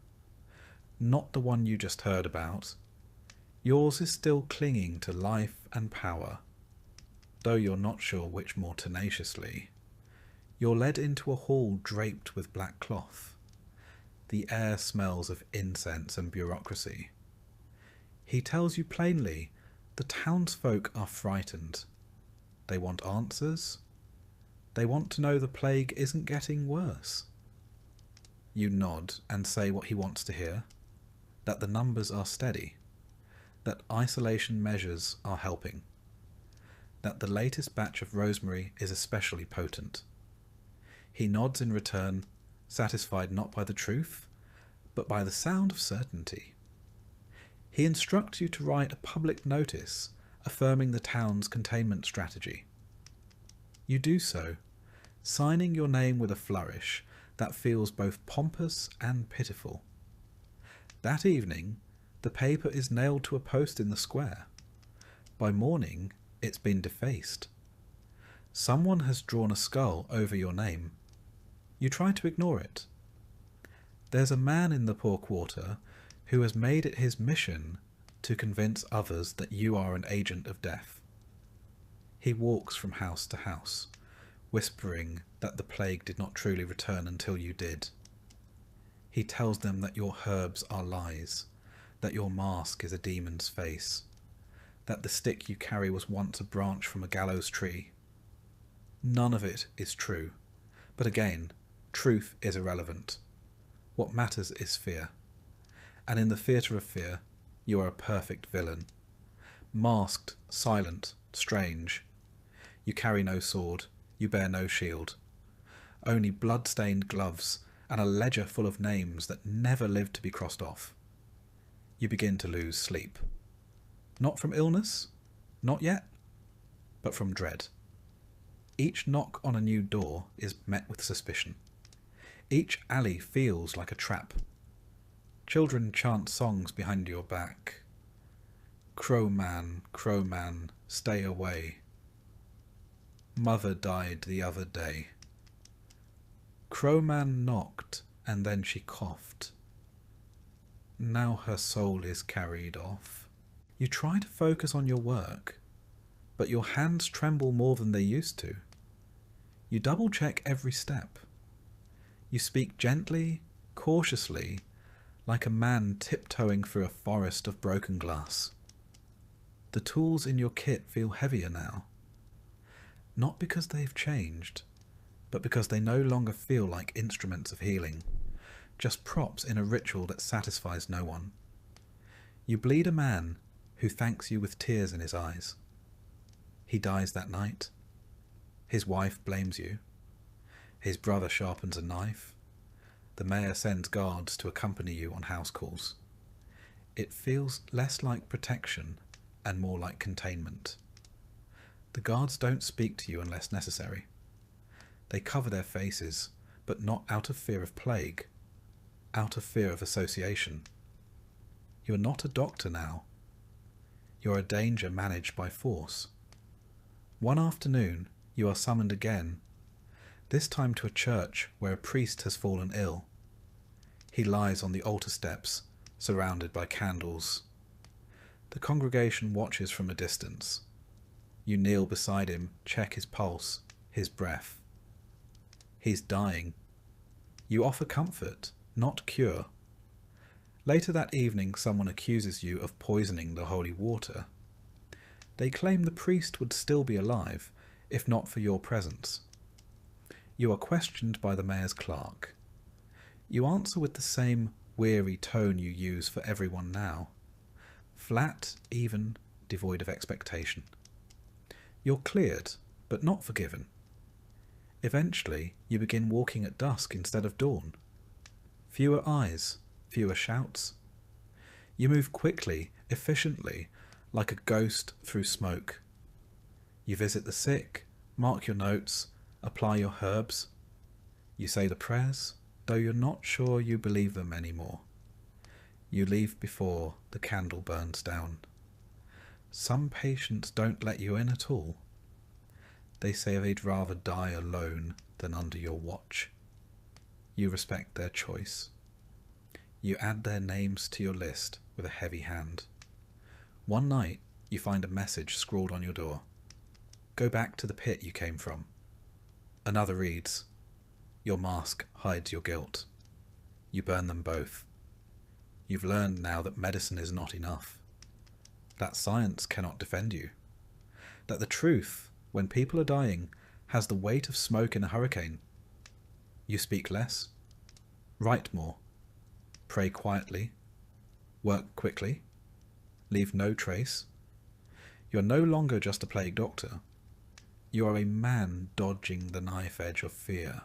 Not the one you just heard about. Yours is still clinging to life and power, though you're not sure which more tenaciously. You're led into a hall draped with black cloth. The air smells of incense and bureaucracy. He tells you plainly the townsfolk are frightened. They want answers. They want to know the plague isn't getting worse. You nod and say what he wants to hear, that the numbers are steady, that isolation measures are helping, that the latest batch of rosemary is especially potent. He nods in return, satisfied not by the truth, but by the sound of certainty. He instructs you to write a public notice affirming the town's containment strategy. You do so, signing your name with a flourish that feels both pompous and pitiful. That evening, the paper is nailed to a post in the square. By morning, it's been defaced. Someone has drawn a skull over your name. You try to ignore it. There's a man in the poor quarter who has made it his mission to convince others that you are an agent of death. He walks from house to house, whispering that the plague did not truly return until you did. He tells them that your herbs are lies, that your mask is a demon's face, that the stick you carry was once a branch from a gallows tree. None of it is true, but again, truth is irrelevant. What matters is fear. And in the theatre of fear, you are a perfect villain, Masked, silent, strange. You carry no sword, you bear no shield. Only blood-stained gloves and a ledger full of names that never lived to be crossed off. You begin to lose sleep. Not from illness, not yet, but from dread. Each knock on a new door is met with suspicion. Each alley feels like a trap. Children chant songs behind your back. Crow man, stay away. Mother died the other day. Crowman knocked, and then she coughed. Now her soul is carried off. You try to focus on your work, but your hands tremble more than they used to. You double-check every step. You speak gently, cautiously, like a man tiptoeing through a forest of broken glass. The tools in your kit feel heavier now. Not because they've changed, but because they no longer feel like instruments of healing, just props in a ritual that satisfies no one. You bleed a man who thanks you with tears in his eyes. He dies that night. His wife blames you. His brother sharpens a knife. The mayor sends guards to accompany you on house calls. It feels less like protection and more like containment. The guards don't speak to you unless necessary. They cover their faces, but not out of fear of plague, out of fear of association. You are not a doctor now. You are a danger managed by force. One afternoon, you are summoned again, this time to a church where a priest has fallen ill. He lies on the altar steps, surrounded by candles. The congregation watches from a distance. You kneel beside him, check his pulse, his breath. He's dying. You offer comfort, not cure. Later that evening, someone accuses you of poisoning the holy water. They claim the priest would still be alive, if not for your presence. You are questioned by the mayor's clerk. You answer with the same weary tone you use for everyone now. Flat, even, devoid of expectation. You're cleared, but not forgiven. Eventually, you begin walking at dusk instead of dawn. Fewer eyes, fewer shouts. You move quickly, efficiently, like a ghost through smoke. You visit the sick, mark your notes, apply your herbs. You say the prayers, though you're not sure you believe them anymore. You leave before the candle burns down. Some patients don't let you in at all. They say they'd rather die alone than under your watch. You respect their choice. You add their names to your list with a heavy hand. One night, you find a message scrawled on your door. Go back to the pit you came from. Another reads, your mask hides your guilt. You burn them both. You've learned now that medicine is not enough. That science cannot defend you. That the truth, when people are dying, has the weight of smoke in a hurricane. You speak less. Write more. Pray quietly. Work quickly. Leave no trace. You are no longer just a plague doctor. You are a man dodging the knife edge of fear,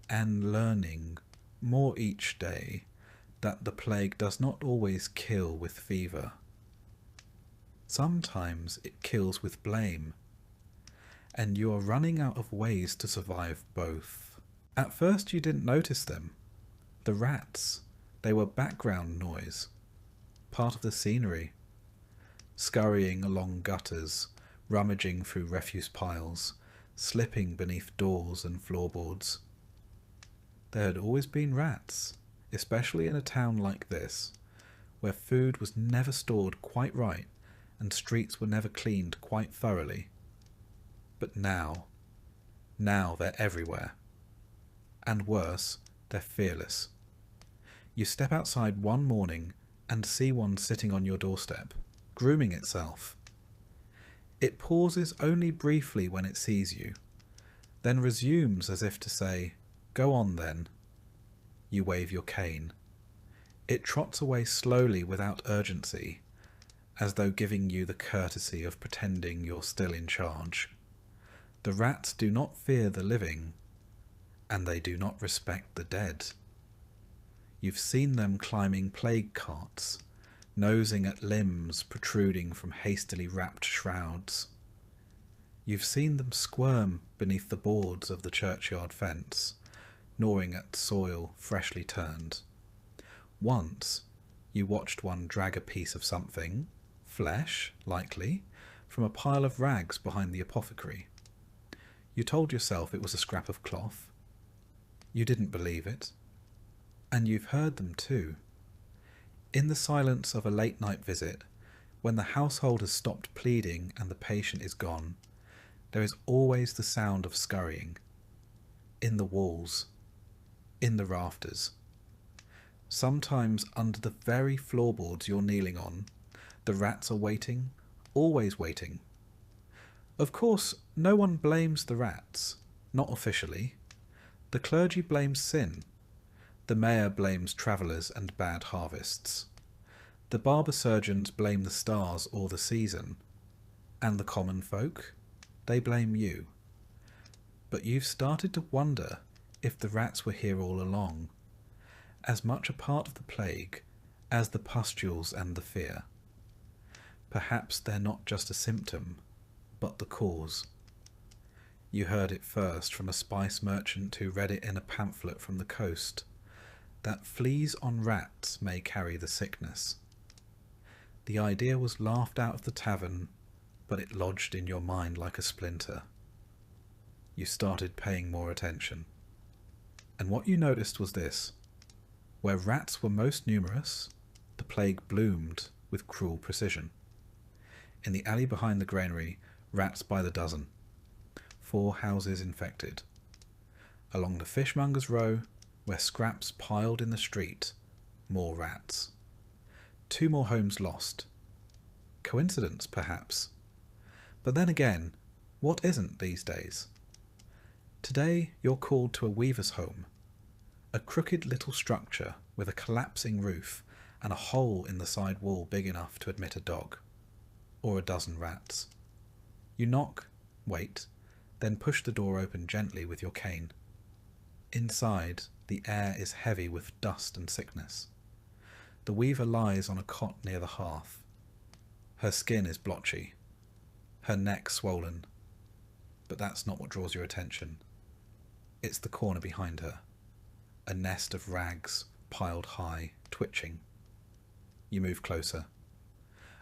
and learning more each day that the plague does not always kill with fever. Sometimes it kills with blame, and you are running out of ways to survive both. At first you didn't notice them. The rats, they were background noise, part of the scenery, scurrying along gutters, rummaging through refuse piles, slipping beneath doors and floorboards. There had always been rats, especially in a town like this, where food was never stored quite right and streets were never cleaned quite thoroughly. But now they're everywhere. And worse, they're fearless. You step outside one morning and see one sitting on your doorstep, grooming itself. It pauses only briefly when it sees you, then resumes as if to say, go on then. You wave your cane. It trots away slowly without urgency, as though giving you the courtesy of pretending you're still in charge. The rats do not fear the living, and they do not respect the dead. You've seen them climbing plague carts, nosing at limbs protruding from hastily wrapped shrouds. You've seen them squirm beneath the boards of the churchyard fence, gnawing at soil freshly turned. Once, you watched one drag a piece of something, flesh, likely, from a pile of rags behind the apothecary. You told yourself it was a scrap of cloth. You didn't believe it. And you've heard them too. In the silence of a late-night visit, when the household has stopped pleading and the patient is gone, there is always the sound of scurrying. In the walls. In the rafters. Sometimes under the very floorboards you're kneeling on, the rats are waiting, always waiting. Of course, no one blames the rats, not officially. The clergy blames sin. The mayor blames travellers and bad harvests. The barber surgeons blame the stars or the season. And the common folk? They blame you. But you've started to wonder if the rats were here all along, as much a part of the plague as the pustules and the fear. Perhaps they're not just a symptom, but the cause. You heard it first from a spice merchant who read it in a pamphlet from the coast, that fleas on rats may carry the sickness. The idea was laughed out of the tavern, but it lodged in your mind like a splinter. You started paying more attention. And what you noticed was this. Where rats were most numerous, the plague bloomed with cruel precision. In the alley behind the granary, rats by the dozen. 4 houses infected. Along the fishmonger's row, where scraps piled in the street, more rats. 2 more homes lost. Coincidence, perhaps. But then again, what isn't these days? Today you're called to a weaver's home, a crooked little structure with a collapsing roof and a hole in the side wall big enough to admit a dog, or a dozen rats. You knock, wait, then push the door open gently with your cane. Inside, the air is heavy with dust and sickness. The weaver lies on a cot near the hearth. Her skin is blotchy, her neck swollen, but that's not what draws your attention. It's the corner behind her, a nest of rags piled high, twitching. You move closer.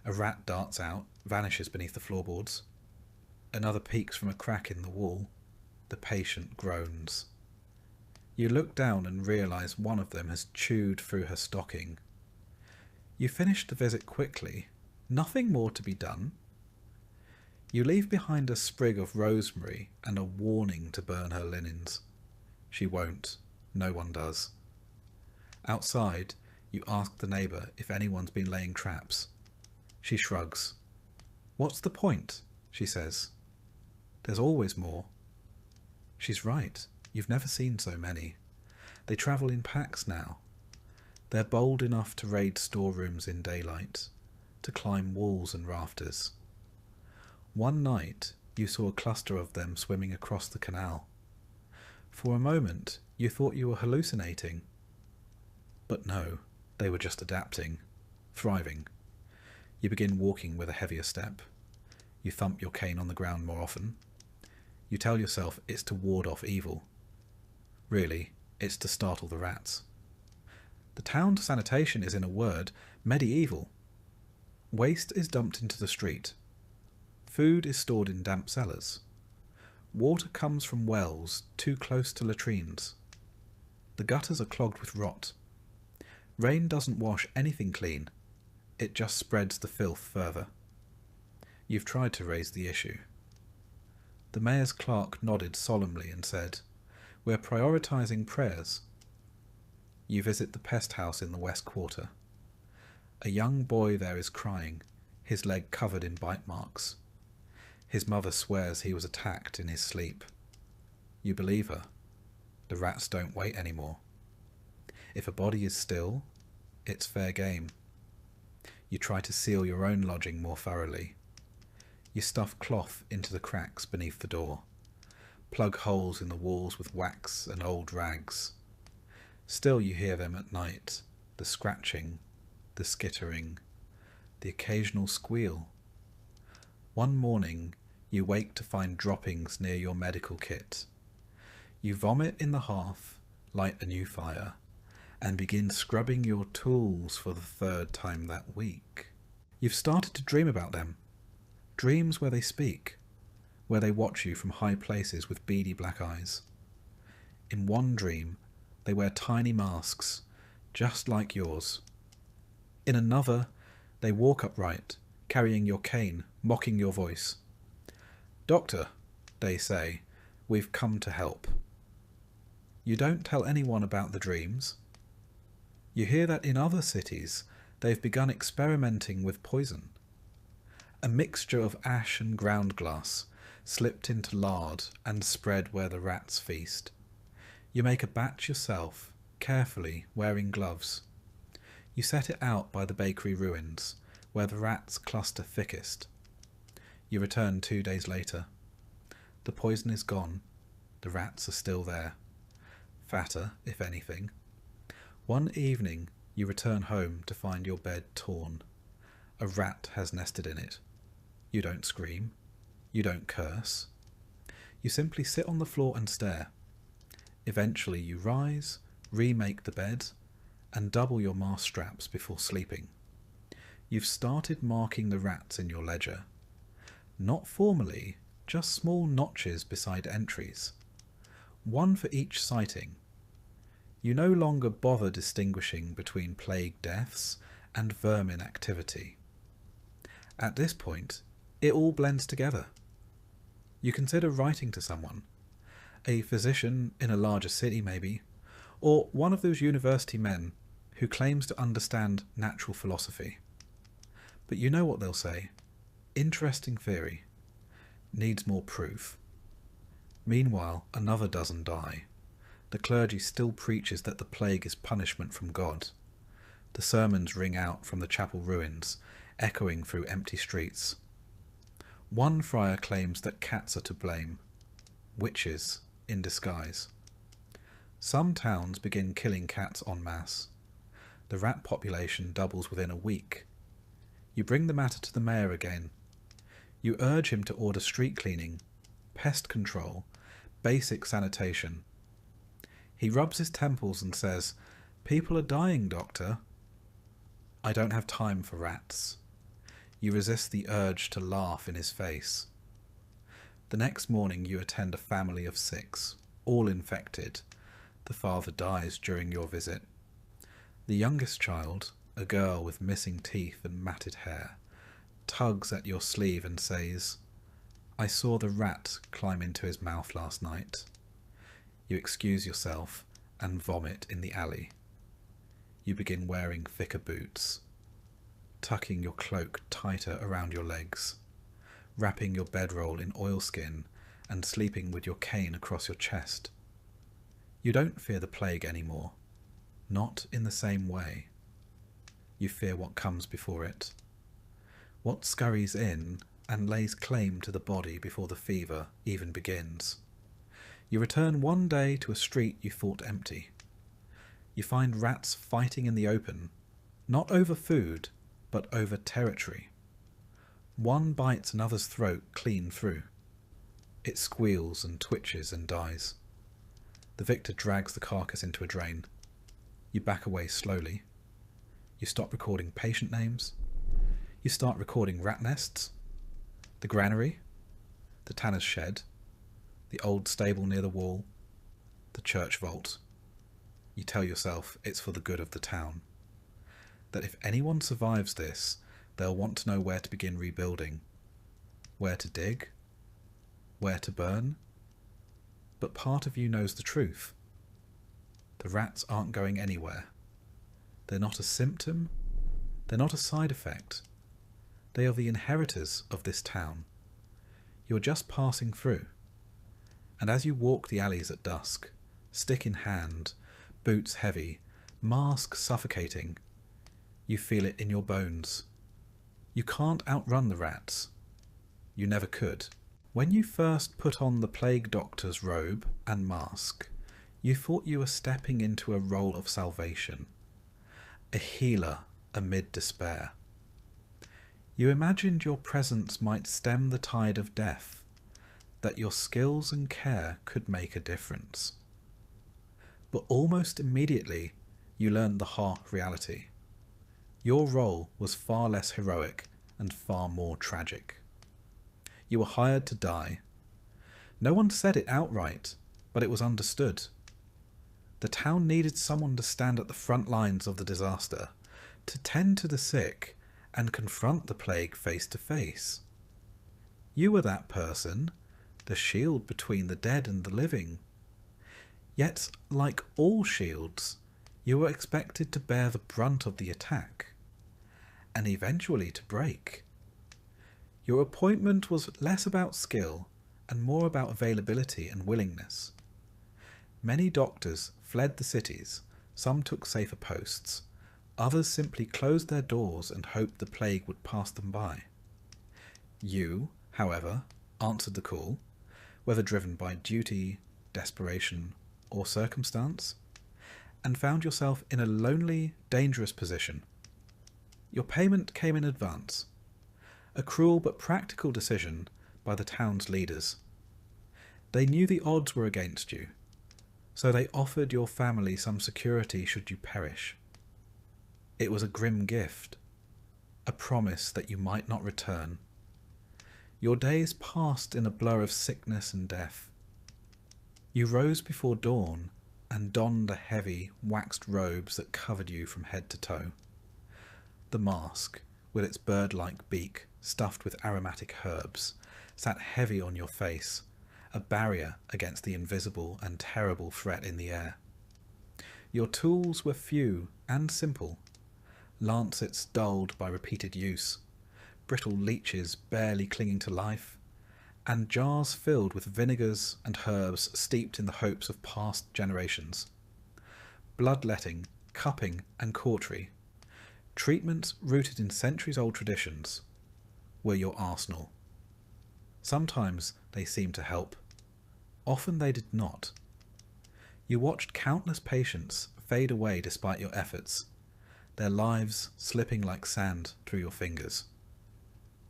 A rat darts out, vanishes beneath the floorboards. Another peeks from a crack in the wall. The patient groans. You look down and realise one of them has chewed through her stocking. You finish the visit quickly. Nothing more to be done. You leave behind a sprig of rosemary and a warning to burn her linens. She won't. No one does. Outside, you ask the neighbour if anyone's been laying traps. She shrugs. What's the point? She says. There's always more. She's right. You've never seen so many. They travel in packs now. They're bold enough to raid storerooms in daylight, to climb walls and rafters. One night, you saw a cluster of them swimming across the canal. For a moment, you thought you were hallucinating. But no, they were just adapting, thriving. You begin walking with a heavier step. You thump your cane on the ground more often. You tell yourself it's to ward off evil. Really, it's to startle the rats. The town sanitation is, in a word, medieval. Waste is dumped into the street. Food is stored in damp cellars. Water comes from wells too close to latrines. The gutters are clogged with rot. Rain doesn't wash anything clean. It just spreads the filth further. You've tried to raise the issue. The mayor's clerk nodded solemnly and said, "We're prioritising prayers." You visit the pest house in the West Quarter. A young boy there is crying, his leg covered in bite marks. His mother swears he was attacked in his sleep. You believe her. The rats don't wait anymore. If a body is still, it's fair game. You try to seal your own lodging more thoroughly. You stuff cloth into the cracks beneath the door. Plug holes in the walls with wax and old rags. Still you hear them at night, the scratching, the skittering, the occasional squeal. One morning you wake to find droppings near your medical kit. You vomit in the hearth, light a new fire, and begin scrubbing your tools for the third time that week. You've started to dream about them. Dreams where they speak, where they watch you from high places with beady black eyes. In one dream, they wear tiny masks, just like yours. In another, they walk upright, carrying your cane, mocking your voice. "Doctor," they say, "we've come to help." You don't tell anyone about the dreams. You hear that in other cities, they've begun experimenting with poison. A mixture of ash and ground glass, slipped into lard and spread where the rats feast. You make a batch yourself, carefully, wearing gloves. You set it out by the bakery ruins, where the rats cluster thickest. You return 2 days later. The poison is gone. The rats are still there. Fatter, if anything. One evening, you return home to find your bed torn. A rat has nested in it. You don't scream. You don't curse. You simply sit on the floor and stare. Eventually you rise, remake the bed, and double your mask straps before sleeping. You've started marking the rats in your ledger. Not formally, just small notches beside entries. One for each sighting. You no longer bother distinguishing between plague deaths and vermin activity. At this point, it all blends together. You consider writing to someone, a physician in a larger city maybe, or one of those university men who claims to understand natural philosophy. But you know what they'll say. Interesting theory. Needs more proof. Meanwhile, another dozen die. The clergy still preaches that the plague is punishment from God. The sermons ring out from the chapel ruins, echoing through empty streets. One friar claims that cats are to blame. Witches in disguise. Some towns begin killing cats en masse. The rat population doubles within a week. You bring the matter to the mayor again. You urge him to order street cleaning, pest control, basic sanitation. He rubs his temples and says, "People are dying, doctor." I don't have time for rats. You resist the urge to laugh in his face. The next morning you attend a family of 6, all infected. The father dies during your visit. The youngest child, a girl with missing teeth and matted hair, tugs at your sleeve and says, "I saw the rat climb into his mouth last night." You excuse yourself and vomit in the alley. You begin wearing thicker boots, tucking your cloak tighter around your legs, wrapping your bedroll in oilskin and sleeping with your cane across your chest. You don't fear the plague anymore, not in the same way. You fear what comes before it, what scurries in and lays claim to the body before the fever even begins. You return one day to a street you thought empty. You find rats fighting in the open, not over food, but over territory. One bites another's throat clean through. It squeals and twitches and dies. The victor drags the carcass into a drain. You back away slowly. You stop recording patient names. You start recording rat nests, the granary, the tanner's shed, the old stable near the wall, the church vault. You tell yourself it's for the good of the town. That if anyone survives this, they'll want to know where to begin rebuilding, where to dig, where to burn. But part of you knows the truth. The rats aren't going anywhere. They're not a symptom. They're not a side effect. They are the inheritors of this town. You're just passing through. And as you walk the alleys at dusk, stick in hand, boots heavy, mask suffocating, you feel it in your bones, You can't outrun the rats. You never could. When you first put on the plague doctor's robe and mask, you thought you were stepping into a role of salvation, a healer amid despair. You imagined your presence might stem the tide of death, that your skills and care could make a difference. But almost immediately, you learned the harsh reality. Your role was far less heroic and far more tragic. You were hired to die. No one said it outright, but it was understood. The town needed someone to stand at the front lines of the disaster, to tend to the sick and confront the plague face to face. You were that person, the shield between the dead and the living. Yet, like all shields, you were expected to bear the brunt of the attack, and eventually to break. Your appointment was less about skill and more about availability and willingness. Many doctors fled the cities, some took safer posts, others simply closed their doors and hoped the plague would pass them by. You, however, answered the call, whether driven by duty, desperation, or circumstance, and found yourself in a lonely, dangerous position. Your payment came in advance, a cruel but practical decision by the town's leaders. They knew the odds were against you, so they offered your family some security should you perish. It was a grim gift, a promise that you might not return. Your days passed in a blur of sickness and death. You rose before dawn and donned the heavy, waxed robes that covered you from head to toe. The mask, with its bird-like beak stuffed with aromatic herbs, sat heavy on your face, a barrier against the invisible and terrible threat in the air. Your tools were few and simple, lancets dulled by repeated use, brittle leeches barely clinging to life, and jars filled with vinegars and herbs steeped in the hopes of past generations. Bloodletting, cupping, and cautery, treatments rooted in centuries-old traditions, were your arsenal. Sometimes they seemed to help. Often they did not. You watched countless patients fade away despite your efforts, their lives slipping like sand through your fingers.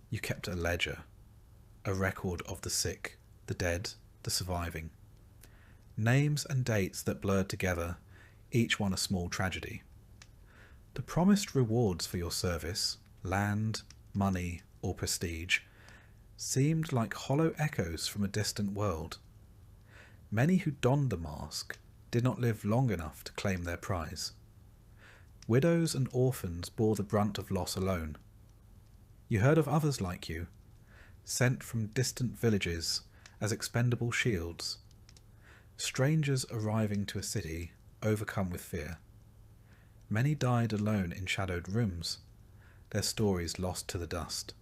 You kept a ledger, a record of the sick, the dead, the surviving. Names and dates that blurred together, each one a small tragedy. The promised rewards for your service, land, money, or prestige, seemed like hollow echoes from a distant world. Many who donned the mask did not live long enough to claim their prize. Widows and orphans bore the brunt of loss alone. You heard of others like you, sent from distant villages as expendable shields, strangers arriving to a city overcome with fear. Many died alone in shadowed rooms, their stories lost to the dust.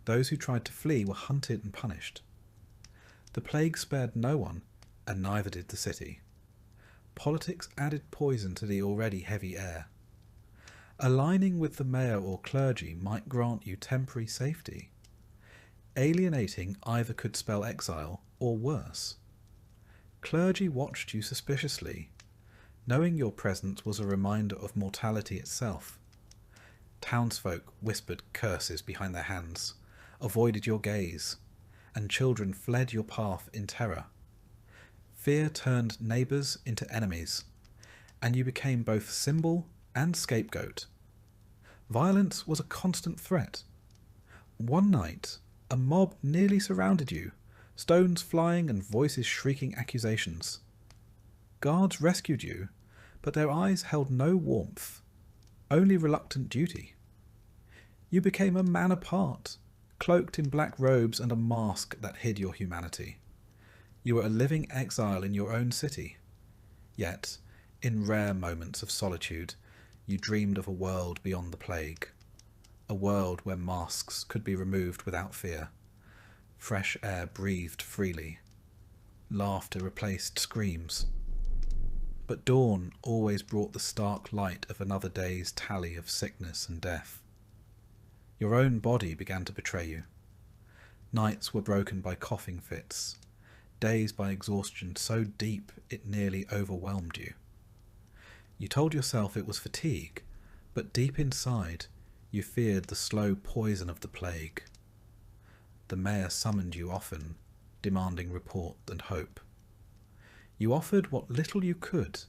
Those who tried to flee were hunted and punished. The plague spared no one, and neither did the city. Politics added poison to the already heavy air. Aligning with the mayor or clergy might grant you temporary safety. Alienating either could spell exile or worse. Clergy watched you suspiciously, knowing your presence was a reminder of mortality itself. Townsfolk whispered curses behind their hands, avoided your gaze, and children fled your path in terror. Fear turned neighbours into enemies, and you became both symbol and scapegoat. Violence was a constant threat. One night, a mob nearly surrounded you, stones flying and voices shrieking accusations. Guards rescued you, but their eyes held no warmth, only reluctant duty. You became a man apart, cloaked in black robes and a mask that hid your humanity. You were a living exile in your own city. Yet, in rare moments of solitude, you dreamed of a world beyond the plague, a world where masks could be removed without fear, fresh air breathed freely, laughter replaced screams. But dawn always brought the stark light of another day's tally of sickness and death. Your own body began to betray you. Nights were broken by coughing fits, days by exhaustion so deep it nearly overwhelmed you. You told yourself it was fatigue, but deep inside you feared the slow poison of the plague. The mayor summoned you often, demanding report and hope. You offered what little you could,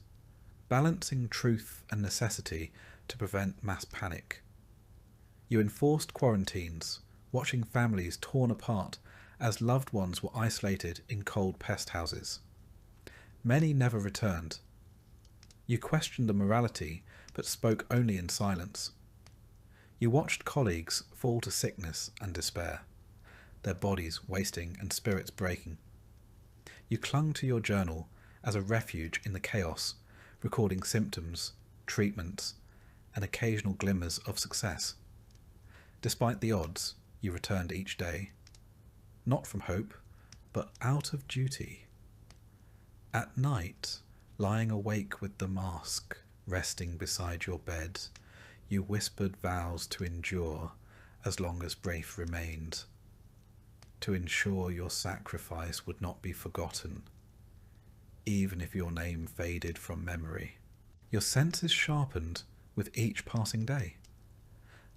balancing truth and necessity to prevent mass panic. You enforced quarantines, watching families torn apart as loved ones were isolated in cold pest houses. Many never returned. You questioned the morality, but spoke only in silence. You watched colleagues fall to sickness and despair, their bodies wasting and spirits breaking. You clung to your journal as a refuge in the chaos, recording symptoms, treatments, and occasional glimmers of success. Despite the odds, you returned each day, not from hope, but out of duty. At night, lying awake with the mask resting beside your bed, you whispered vows to endure as long as breath remained, to ensure your sacrifice would not be forgotten, even if your name faded from memory. Your senses sharpened with each passing day.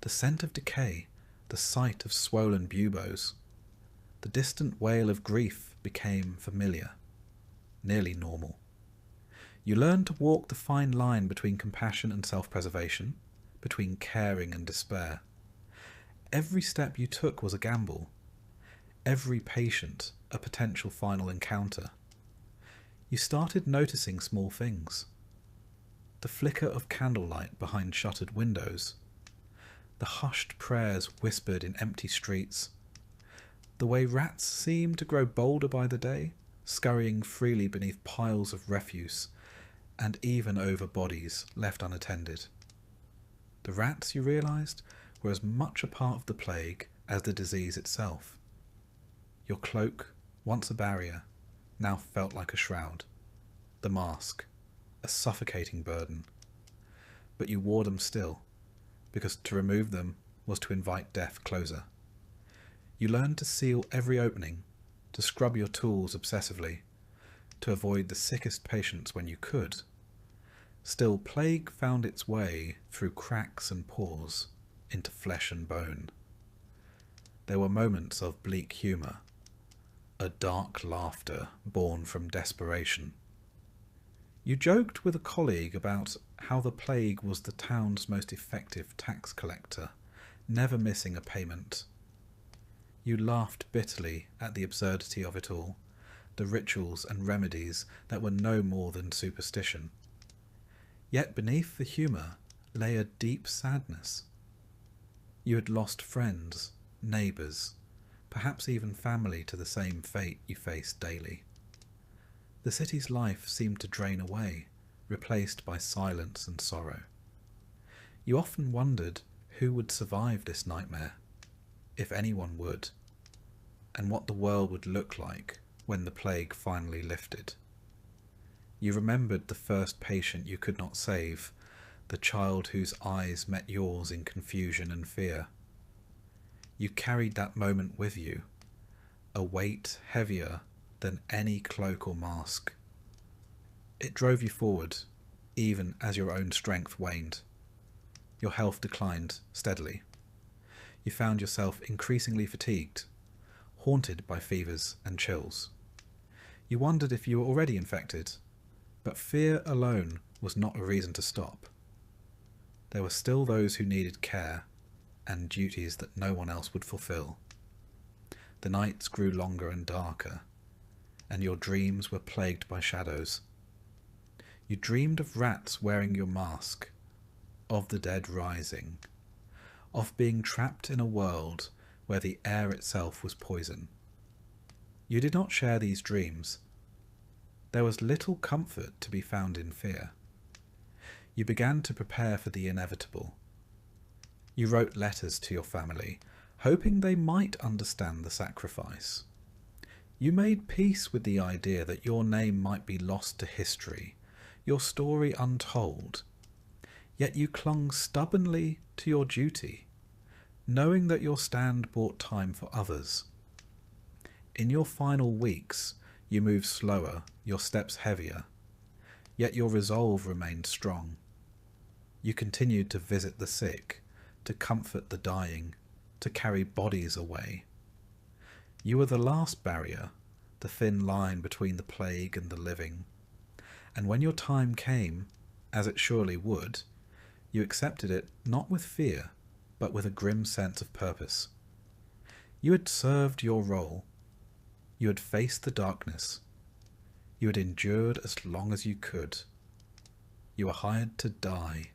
The scent of decay, the sight of swollen buboes, the distant wail of grief became familiar, nearly normal. You learned to walk the fine line between compassion and self-preservation, between caring and despair. Every step you took was a gamble, every patient a potential final encounter. You started noticing small things. The flicker of candlelight behind shuttered windows, the hushed prayers whispered in empty streets, the way rats seemed to grow bolder by the day, scurrying freely beneath piles of refuse and even over bodies left unattended. The rats, you realised, were as much a part of the plague as the disease itself. Your cloak, once a barrier, now felt like a shroud. The mask, a suffocating burden. But you wore them still, because to remove them was to invite death closer. You learned to seal every opening, to scrub your tools obsessively, to avoid the sickest patients when you could. Still, plague found its way through cracks and pores into flesh and bone. There were moments of bleak humour, a dark laughter born from desperation. You joked with a colleague about how the plague was the town's most effective tax collector, never missing a payment. You laughed bitterly at the absurdity of it all, the rituals and remedies that were no more than superstition. Yet beneath the humour lay a deep sadness. You had lost friends, neighbours, perhaps even family to the same fate you faced daily. The city's life seemed to drain away, replaced by silence and sorrow. You often wondered who would survive this nightmare, if anyone would, and what the world would look like when the plague finally lifted. You remembered the first patient you could not save, the child whose eyes met yours in confusion and fear. You carried that moment with you, a weight heavier than any cloak or mask. It drove you forward, even as your own strength waned. Your health declined steadily. You found yourself increasingly fatigued, haunted by fevers and chills. You wondered if you were already infected, but fear alone was not a reason to stop. There were still those who needed care and duties that no one else would fulfill. The nights grew longer and darker, and your dreams were plagued by shadows. You dreamed of rats wearing your mask, of the dead rising, of being trapped in a world where the air itself was poison. You did not share these dreams. There was little comfort to be found in fear. You began to prepare for the inevitable. You wrote letters to your family, hoping they might understand the sacrifice. You made peace with the idea that your name might be lost to history, your story untold. Yet you clung stubbornly to your duty, knowing that your stand bought time for others. In your final weeks, you move slower, your steps heavier, yet your resolve remained strong. You continued to visit the sick, to comfort the dying, to carry bodies away. You were the last barrier, the thin line between the plague and the living. And when your time came, as it surely would, you accepted it not with fear, but with a grim sense of purpose. You had served your role. You had faced the darkness. You had endured as long as you could. You were hired to die.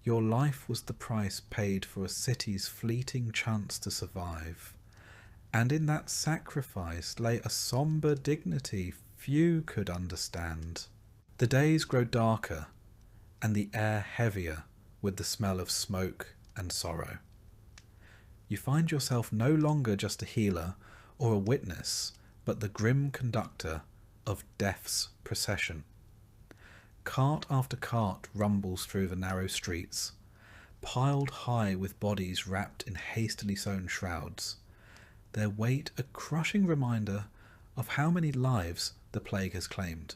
Your life was the price paid for a city's fleeting chance to survive, and in that sacrifice lay a sombre dignity few could understand. The days grow darker, and the air heavier with the smell of smoke and sorrow. You find yourself no longer just a healer or a witness, but the grim conductor of death's procession. Cart after cart rumbles through the narrow streets, piled high with bodies wrapped in hastily sewn shrouds, their weight a crushing reminder of how many lives the plague has claimed.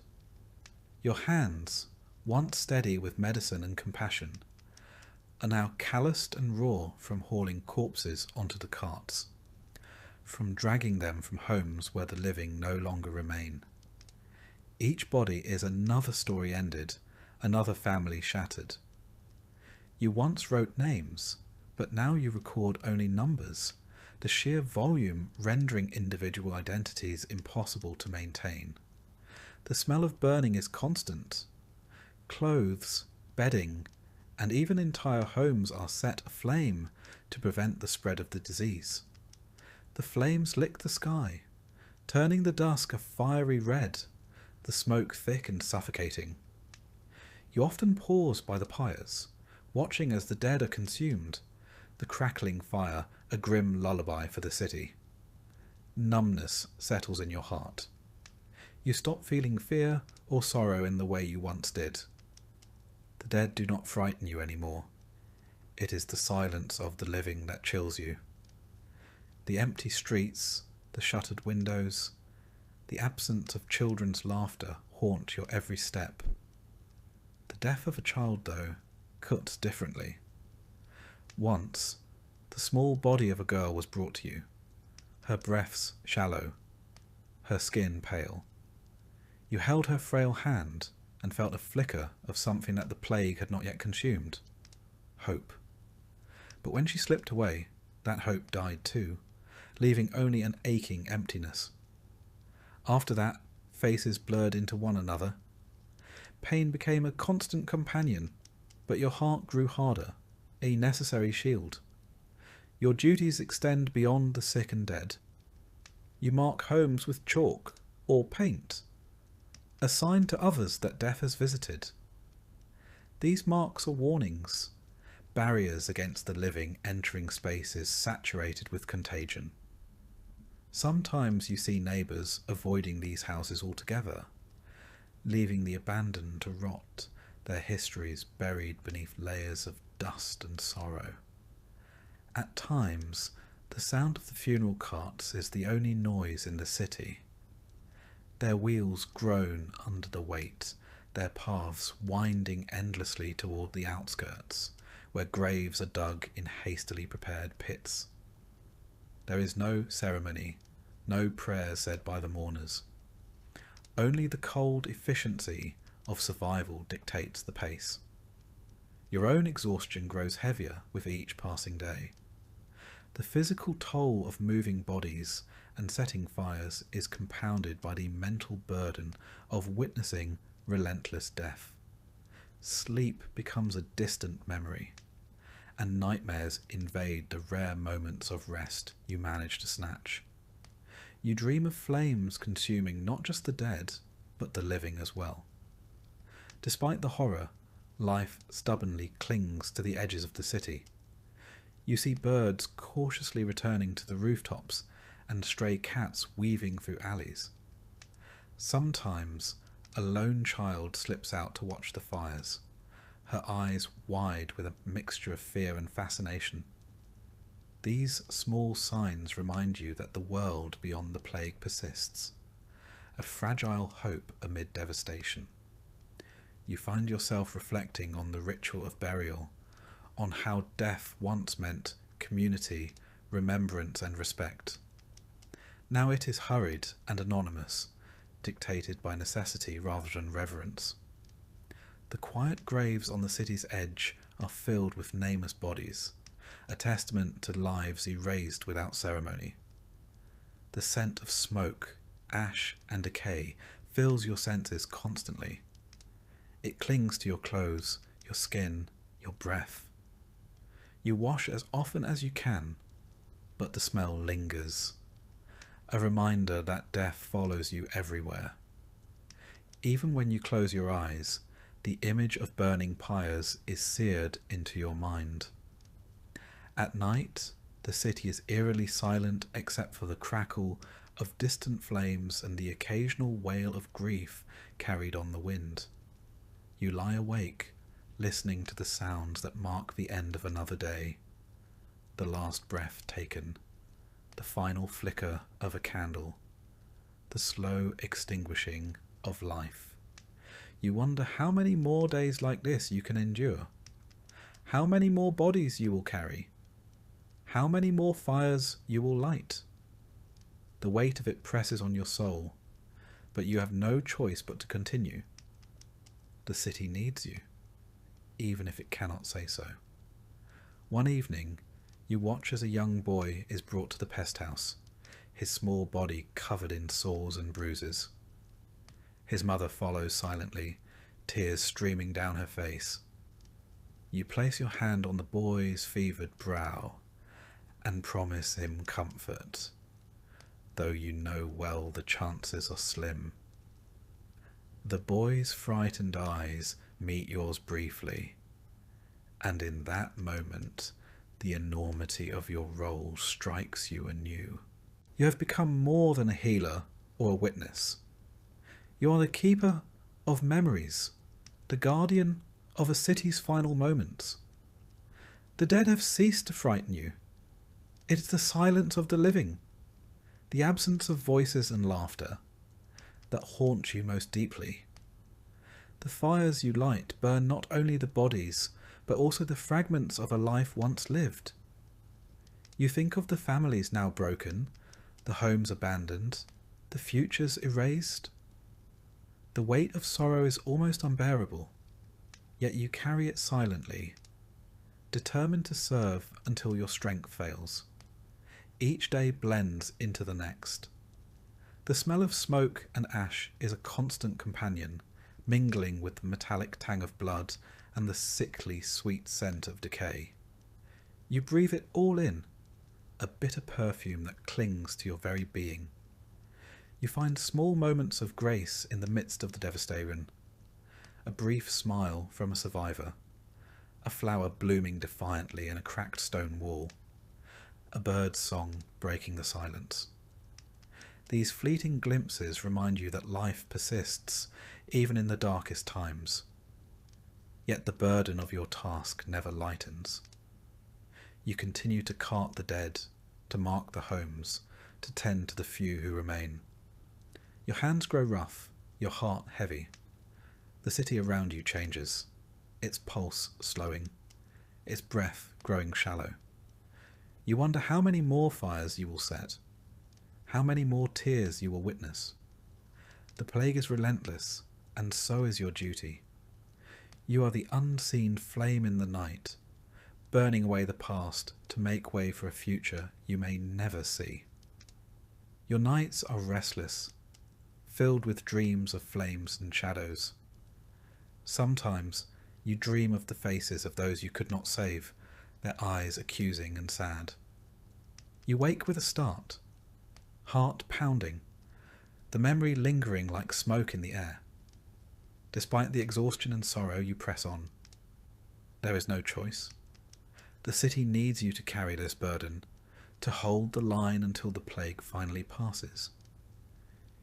Your hands, once steady with medicine and compassion, are now calloused and raw from hauling corpses onto the carts, from dragging them from homes where the living no longer remain. Each body is another story ended, another family shattered. You once wrote names, but now you record only numbers, the sheer volume rendering individual identities impossible to maintain. The smell of burning is constant. Clothes, bedding, and even entire homes are set aflame to prevent the spread of the disease. The flames lick the sky, turning the dusk a fiery red, the smoke thick and suffocating. You often pause by the pyres, watching as the dead are consumed, the crackling fire a grim lullaby for the city. Numbness settles in your heart. You stop feeling fear or sorrow in the way you once did. The dead do not frighten you anymore. It is the silence of the living that chills you. The empty streets, the shuttered windows, the absence of children's laughter haunt your every step. The death of a child, though, cuts differently. Once, the small body of a girl was brought to you, her breaths shallow, her skin pale. You held her frail hand and felt a flicker of something that the plague had not yet consumed. Hope. But when she slipped away, that hope died too, leaving only an aching emptiness. After that, faces blurred into one another. Pain became a constant companion, but your heart grew harder, a necessary shield. Your duties extend beyond the sick and dead. You mark homes with chalk or paint, a sign to others that death has visited. These marks are warnings, barriers against the living entering spaces saturated with contagion. Sometimes you see neighbours avoiding these houses altogether, leaving the abandoned to rot, their histories buried beneath layers of dust and sorrow. At times, the sound of the funeral carts is the only noise in the city. Their wheels groan under the weight, their paths winding endlessly toward the outskirts, where graves are dug in hastily prepared pits. There is no ceremony, no prayer said by the mourners. Only the cold efficiency of survival dictates the pace. Your own exhaustion grows heavier with each passing day. The physical toll of moving bodies and setting fires is compounded by the mental burden of witnessing relentless death. Sleep becomes a distant memory, and nightmares invade the rare moments of rest you manage to snatch. You dream of flames consuming not just the dead, but the living as well. Despite the horror, life stubbornly clings to the edges of the city. You see birds cautiously returning to the rooftops and stray cats weaving through alleys. Sometimes a lone child slips out to watch the fires, her eyes wide with a mixture of fear and fascination. These small signs remind you that the world beyond the plague persists, a fragile hope amid devastation. You find yourself reflecting on the ritual of burial, on how death once meant community, remembrance and respect. Now it is hurried and anonymous, dictated by necessity rather than reverence. The quiet graves on the city's edge are filled with nameless bodies, a testament to lives erased without ceremony. The scent of smoke, ash and decay fills your senses constantly. It clings to your clothes, your skin, your breath. You wash as often as you can, but the smell lingers, a reminder that death follows you everywhere. Even when you close your eyes, the image of burning pyres is seared into your mind. At night, the city is eerily silent except for the crackle of distant flames and the occasional wail of grief carried on the wind. You lie awake, listening to the sounds that mark the end of another day. The last breath taken, the final flicker of a candle, the slow extinguishing of life. You wonder how many more days like this you can endure, how many more bodies you will carry, how many more fires you will light. The weight of it presses on your soul, but you have no choice but to continue. The city needs you, even if it cannot say so. One evening, you watch as a young boy is brought to the pest house, his small body covered in sores and bruises. His mother follows silently, tears streaming down her face. You place your hand on the boy's fevered brow and promise him comfort, though you know well the chances are slim. The boy's frightened eyes meet yours briefly, and in that moment the enormity of your role strikes you anew. You have become more than a healer or a witness. You are the keeper of memories, the guardian of a city's final moments. The dead have ceased to frighten you. It is the silence of the living, the absence of voices and laughter, that haunt you most deeply. The fires you light burn not only the bodies, but also the fragments of a life once lived. You think of the families now broken, the homes abandoned, the futures erased. The weight of sorrow is almost unbearable, yet you carry it silently, determined to serve until your strength fails. Each day blends into the next. The smell of smoke and ash is a constant companion, mingling with the metallic tang of blood and the sickly sweet scent of decay. You breathe it all in, a bitter perfume that clings to your very being. You find small moments of grace in the midst of the devastation. A brief smile from a survivor, a flower blooming defiantly in a cracked stone wall, a bird's song breaking the silence. These fleeting glimpses remind you that life persists, even in the darkest times. Yet the burden of your task never lightens. You continue to cart the dead, to mark the homes, to tend to the few who remain. Your hands grow rough, your heart heavy. The city around you changes, its pulse slowing, its breath growing shallow. You wonder how many more fires you will set, how many more tears you will witness. The plague is relentless, and so is your duty. You are the unseen flame in the night, burning away the past to make way for a future you may never see. Your nights are restless, filled with dreams of flames and shadows. Sometimes you dream of the faces of those you could not save, their eyes accusing and sad. You wake with a start, heart pounding, the memory lingering like smoke in the air. Despite the exhaustion and sorrow, you press on. There is no choice. The city needs you to carry this burden, to hold the line until the plague finally passes.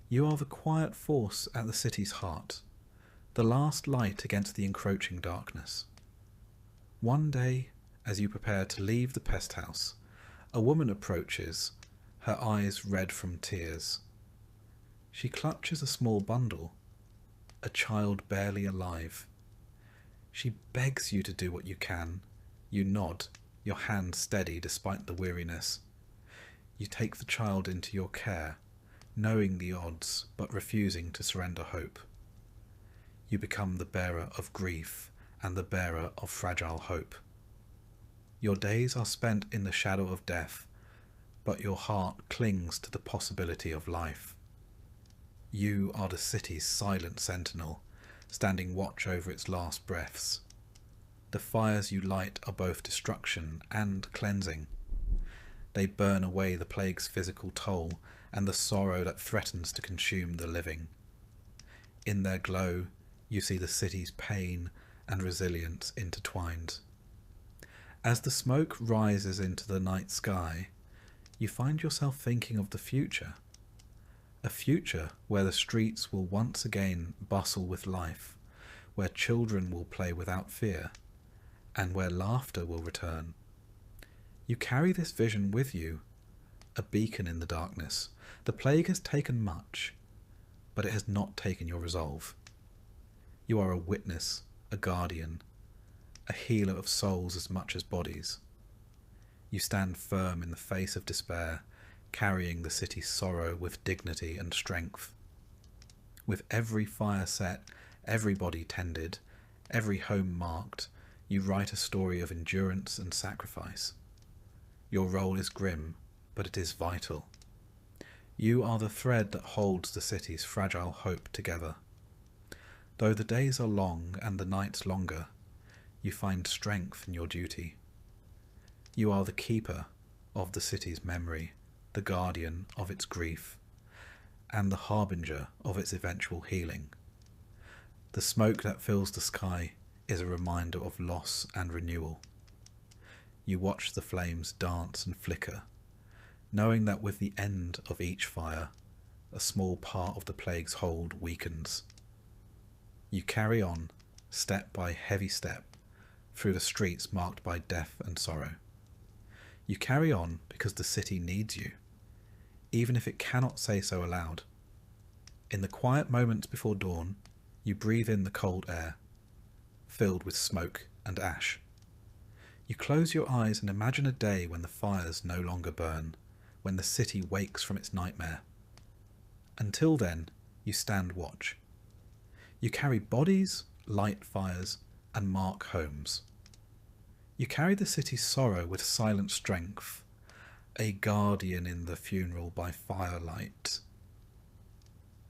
You are the quiet force at the city's heart, the last light against the encroaching darkness. One day, as you prepare to leave the pest house, A woman approaches, her eyes red from tears. She clutches a small bundle, a child barely alive. She begs you to do what you can. You nod, your hand steady despite the weariness. You take the child into your care, knowing the odds but refusing to surrender hope. You become the bearer of grief and the bearer of fragile hope. Your days are spent in the shadow of death, but your heart clings to the possibility of life. You are the city's silent sentinel, standing watch over its last breaths. The fires you light are both destruction and cleansing. They burn away the plague's physical toll and the sorrow that threatens to consume the living. In their glow, you see the city's pain and resilience intertwined. As the smoke rises into the night sky, you find yourself thinking of the future. A future where the streets will once again bustle with life, where children will play without fear, and where laughter will return. You carry this vision with you, a beacon in the darkness. The plague has taken much, but it has not taken your resolve. You are a witness, a guardian, a healer of souls as much as bodies. You stand firm in the face of despair, carrying the city's sorrow with dignity and strength. With every fire set, every body tended, every home marked, you write a story of endurance and sacrifice. Your role is grim, but it is vital. You are the thread that holds the city's fragile hope together. Though the days are long and the nights longer, you find strength in your duty. You are the keeper of the city's memory, the guardian of its grief, and the harbinger of its eventual healing. The smoke that fills the sky is a reminder of loss and renewal. You watch the flames dance and flicker, knowing that with the end of each fire, a small part of the plague's hold weakens. You carry on, step by heavy step, through the streets marked by death and sorrow. You carry on because the city needs you, even if it cannot say so aloud. In the quiet moments before dawn, you breathe in the cold air, filled with smoke and ash. You close your eyes and imagine a day when the fires no longer burn, when the city wakes from its nightmare. Until then, you stand watch. You carry bodies, light fires, and mark homes. You carry the city's sorrow with silent strength, a guardian in the funeral by firelight.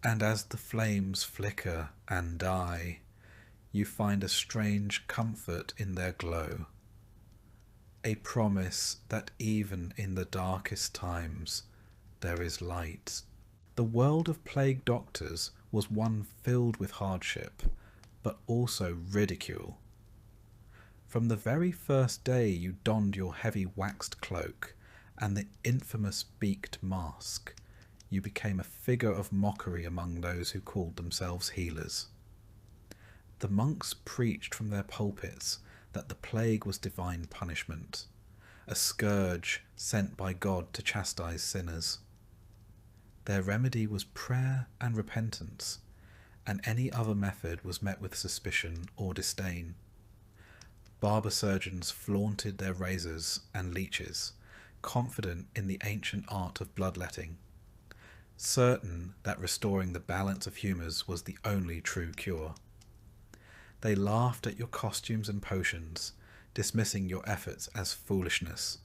And as the flames flicker and die, you find a strange comfort in their glow, a promise that even in the darkest times there is light. The world of plague doctors was one filled with hardship, but also ridicule. From the very first day you donned your heavy waxed cloak and the infamous beaked mask, you became a figure of mockery among those who called themselves healers. The monks preached from their pulpits that the plague was divine punishment, a scourge sent by God to chastise sinners. Their remedy was prayer and repentance, and any other method was met with suspicion or disdain. Barber surgeons flaunted their razors and leeches, confident in the ancient art of bloodletting, certain that restoring the balance of humours was the only true cure. They laughed at your costumes and potions, dismissing your efforts as foolishness.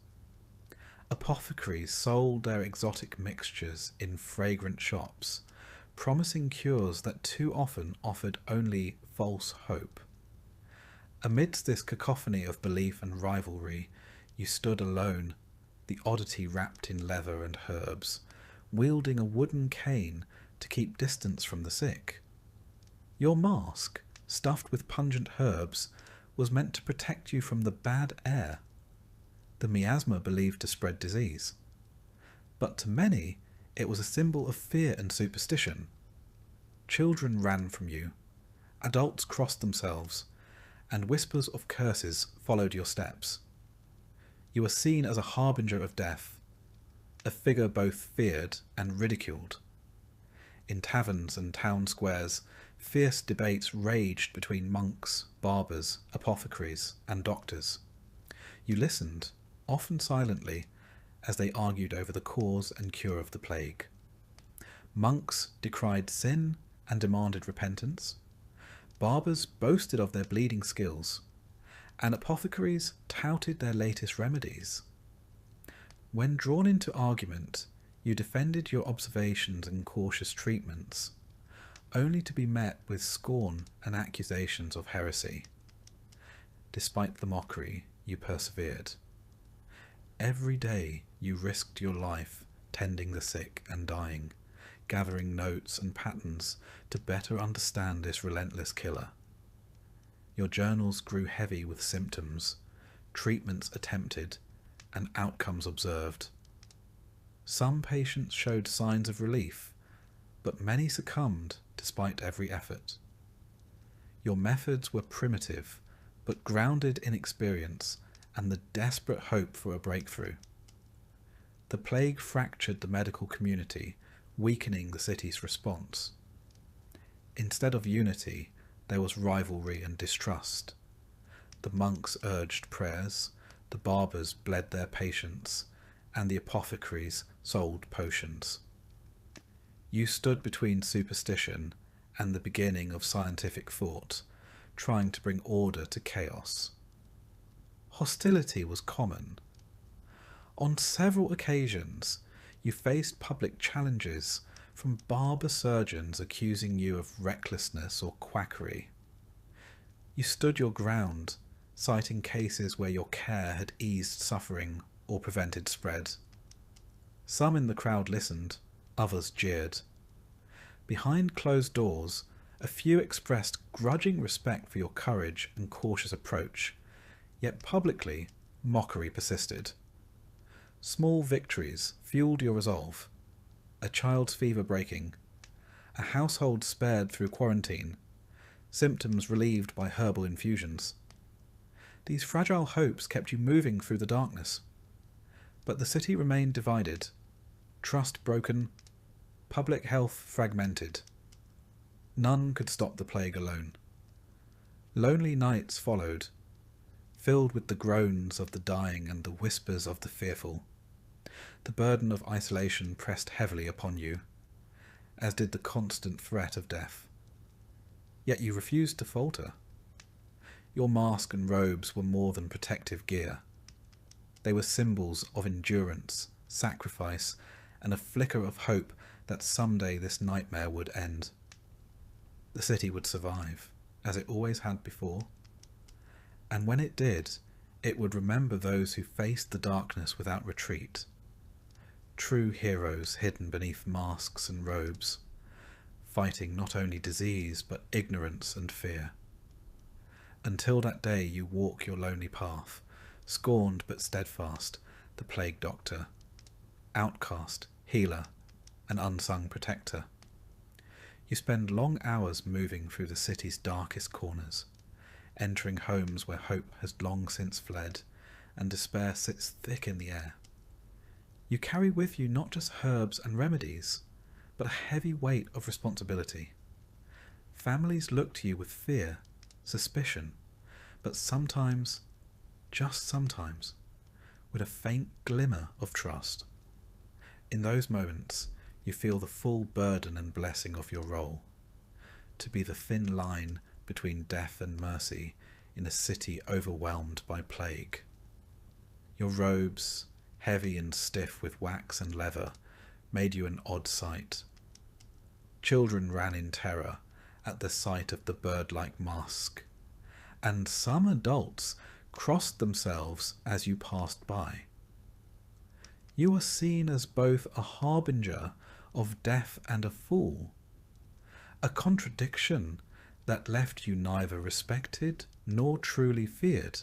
Apothecaries sold their exotic mixtures in fragrant shops, promising cures that too often offered only false hope. Amidst this cacophony of belief and rivalry, you stood alone, the oddity wrapped in leather and herbs, wielding a wooden cane to keep distance from the sick. Your mask, stuffed with pungent herbs, was meant to protect you from the bad air, the miasma believed to spread disease. But to many, it was a symbol of fear and superstition. Children ran from you, adults crossed themselves, and whispers of curses followed your steps. You are seen as a harbinger of death, a figure both feared and ridiculed. In taverns and town squares, fierce debates raged between monks, barbers, apothecaries, and doctors. You listened, often silently, as they argued over the cause and cure of the plague. Monks decried sin and demanded repentance. Barbers boasted of their bleeding skills, and apothecaries touted their latest remedies. When drawn into argument, you defended your observations and cautious treatments, only to be met with scorn and accusations of heresy. Despite the mockery, you persevered. Every day you risked your life tending the sick and dying, gathering notes and patterns to better understand this relentless killer. Your journals grew heavy with symptoms, treatments attempted, and outcomes observed. Some patients showed signs of relief, but many succumbed despite every effort. Your methods were primitive, but grounded in experience and the desperate hope for a breakthrough. The plague fractured the medical community, weakening the city's response. Instead of unity, there was rivalry and distrust. The monks urged prayers, the barbers bled their patients, and the apothecaries sold potions. You stood between superstition and the beginning of scientific thought, trying to bring order to chaos. Hostility was common. On several occasions, you faced public challenges from barber surgeons accusing you of recklessness or quackery. You stood your ground, citing cases where your care had eased suffering or prevented spread. Some in the crowd listened, others jeered. Behind closed doors, a few expressed grudging respect for your courage and cautious approach, yet publicly, mockery persisted. Small victories fueled your resolve. A child's fever breaking, a household spared through quarantine, symptoms relieved by herbal infusions. These fragile hopes kept you moving through the darkness. But the city remained divided, trust broken, public health fragmented. None could stop the plague alone. Lonely nights followed, filled with the groans of the dying and the whispers of the fearful. The burden of isolation pressed heavily upon you, as did the constant threat of death. Yet you refused to falter. Your mask and robes were more than protective gear. They were symbols of endurance, sacrifice, and a flicker of hope that someday this nightmare would end. The city would survive, as it always had before. And when it did, it would remember those who faced the darkness without retreat. True heroes hidden beneath masks and robes, fighting not only disease but ignorance and fear. Until that day you walk your lonely path, scorned but steadfast, the plague doctor, outcast, healer, and unsung protector. You spend long hours moving through the city's darkest corners, entering homes where hope has long since fled and despair sits thick in the air. You carry with you not just herbs and remedies, but a heavy weight of responsibility. Families look to you with fear, suspicion, but sometimes, just sometimes, with a faint glimmer of trust. In those moments, you feel the full burden and blessing of your role, to be the thin line between death and mercy in a city overwhelmed by plague. Your robes, heavy and stiff with wax and leather, made you an odd sight. Children ran in terror at the sight of the bird-like mask, and some adults crossed themselves as you passed by. You are seen as both a harbinger of death and a fool, a contradiction that left you neither respected nor truly feared.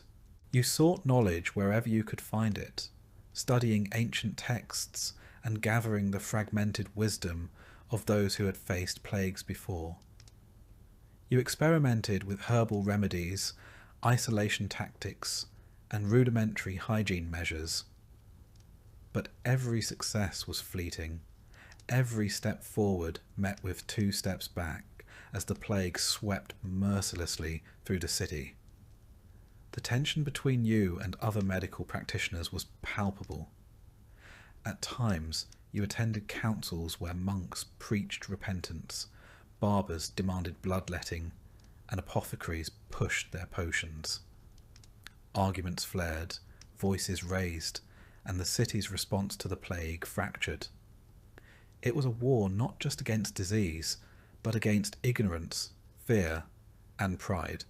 You sought knowledge wherever you could find it, studying ancient texts and gathering the fragmented wisdom of those who had faced plagues before. You experimented with herbal remedies, isolation tactics, and rudimentary hygiene measures. But every success was fleeting. Every step forward met with 2 steps back as the plague swept mercilessly through the city. The tension between you and other medical practitioners was palpable. At times, you attended councils where monks preached repentance, barbers demanded bloodletting, and apothecaries pushed their potions. Arguments flared, voices raised, and the city's response to the plague fractured. It was a war not just against disease, but against ignorance, fear, and pride.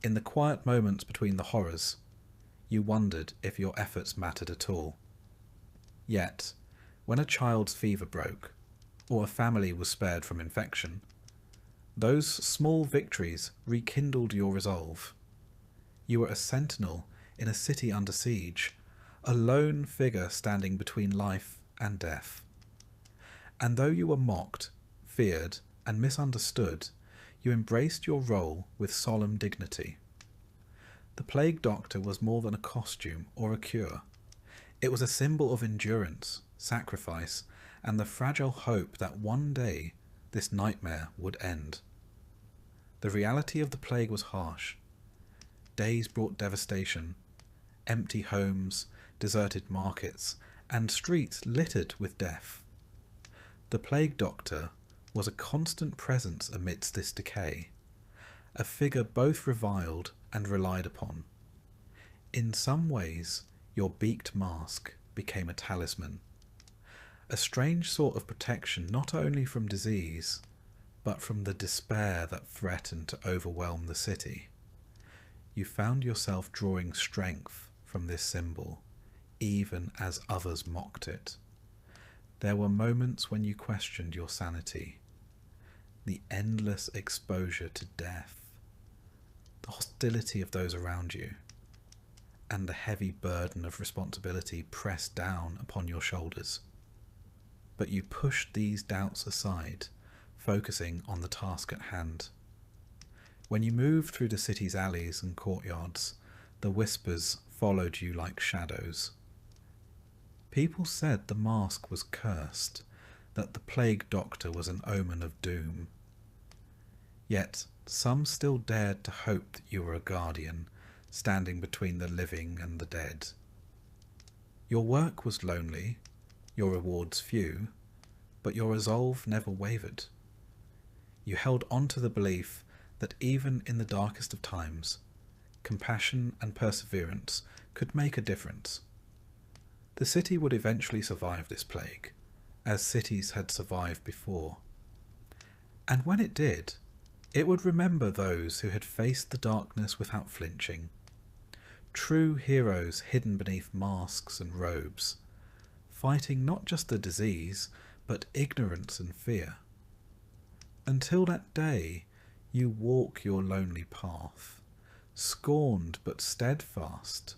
In the quiet moments between the horrors, you wondered if your efforts mattered at all. Yet, when a child's fever broke, or a family was spared from infection, those small victories rekindled your resolve. You were a sentinel in a city under siege, a lone figure standing between life and death. And though you were mocked, feared, and misunderstood, you embraced your role with solemn dignity. The plague doctor was more than a costume or a cure. It was a symbol of endurance, sacrifice, and the fragile hope that one day this nightmare would end. The reality of the plague was harsh. Days brought devastation, empty homes, deserted markets, and streets littered with death. The plague doctor was a constant presence amidst this decay, a figure both reviled and relied upon. In some ways, your beaked mask became a talisman, a strange sort of protection not only from disease, but from the despair that threatened to overwhelm the city. You found yourself drawing strength from this symbol, even as others mocked it. There were moments when you questioned your sanity. The endless exposure to death, the hostility of those around you, and the heavy burden of responsibility pressed down upon your shoulders. But you pushed these doubts aside, focusing on the task at hand. When you moved through the city's alleys and courtyards, the whispers followed you like shadows. People said the mask was cursed, that the plague doctor was an omen of doom. Yet some still dared to hope that you were a guardian, standing between the living and the dead. Your work was lonely, your rewards few, but your resolve never wavered. You held on to the belief that even in the darkest of times, compassion and perseverance could make a difference. The city would eventually survive this plague, as cities had survived before. And when it did, it would remember those who had faced the darkness without flinching. True heroes hidden beneath masks and robes, fighting not just the disease, but ignorance and fear. Until that day, you walk your lonely path, scorned but steadfast,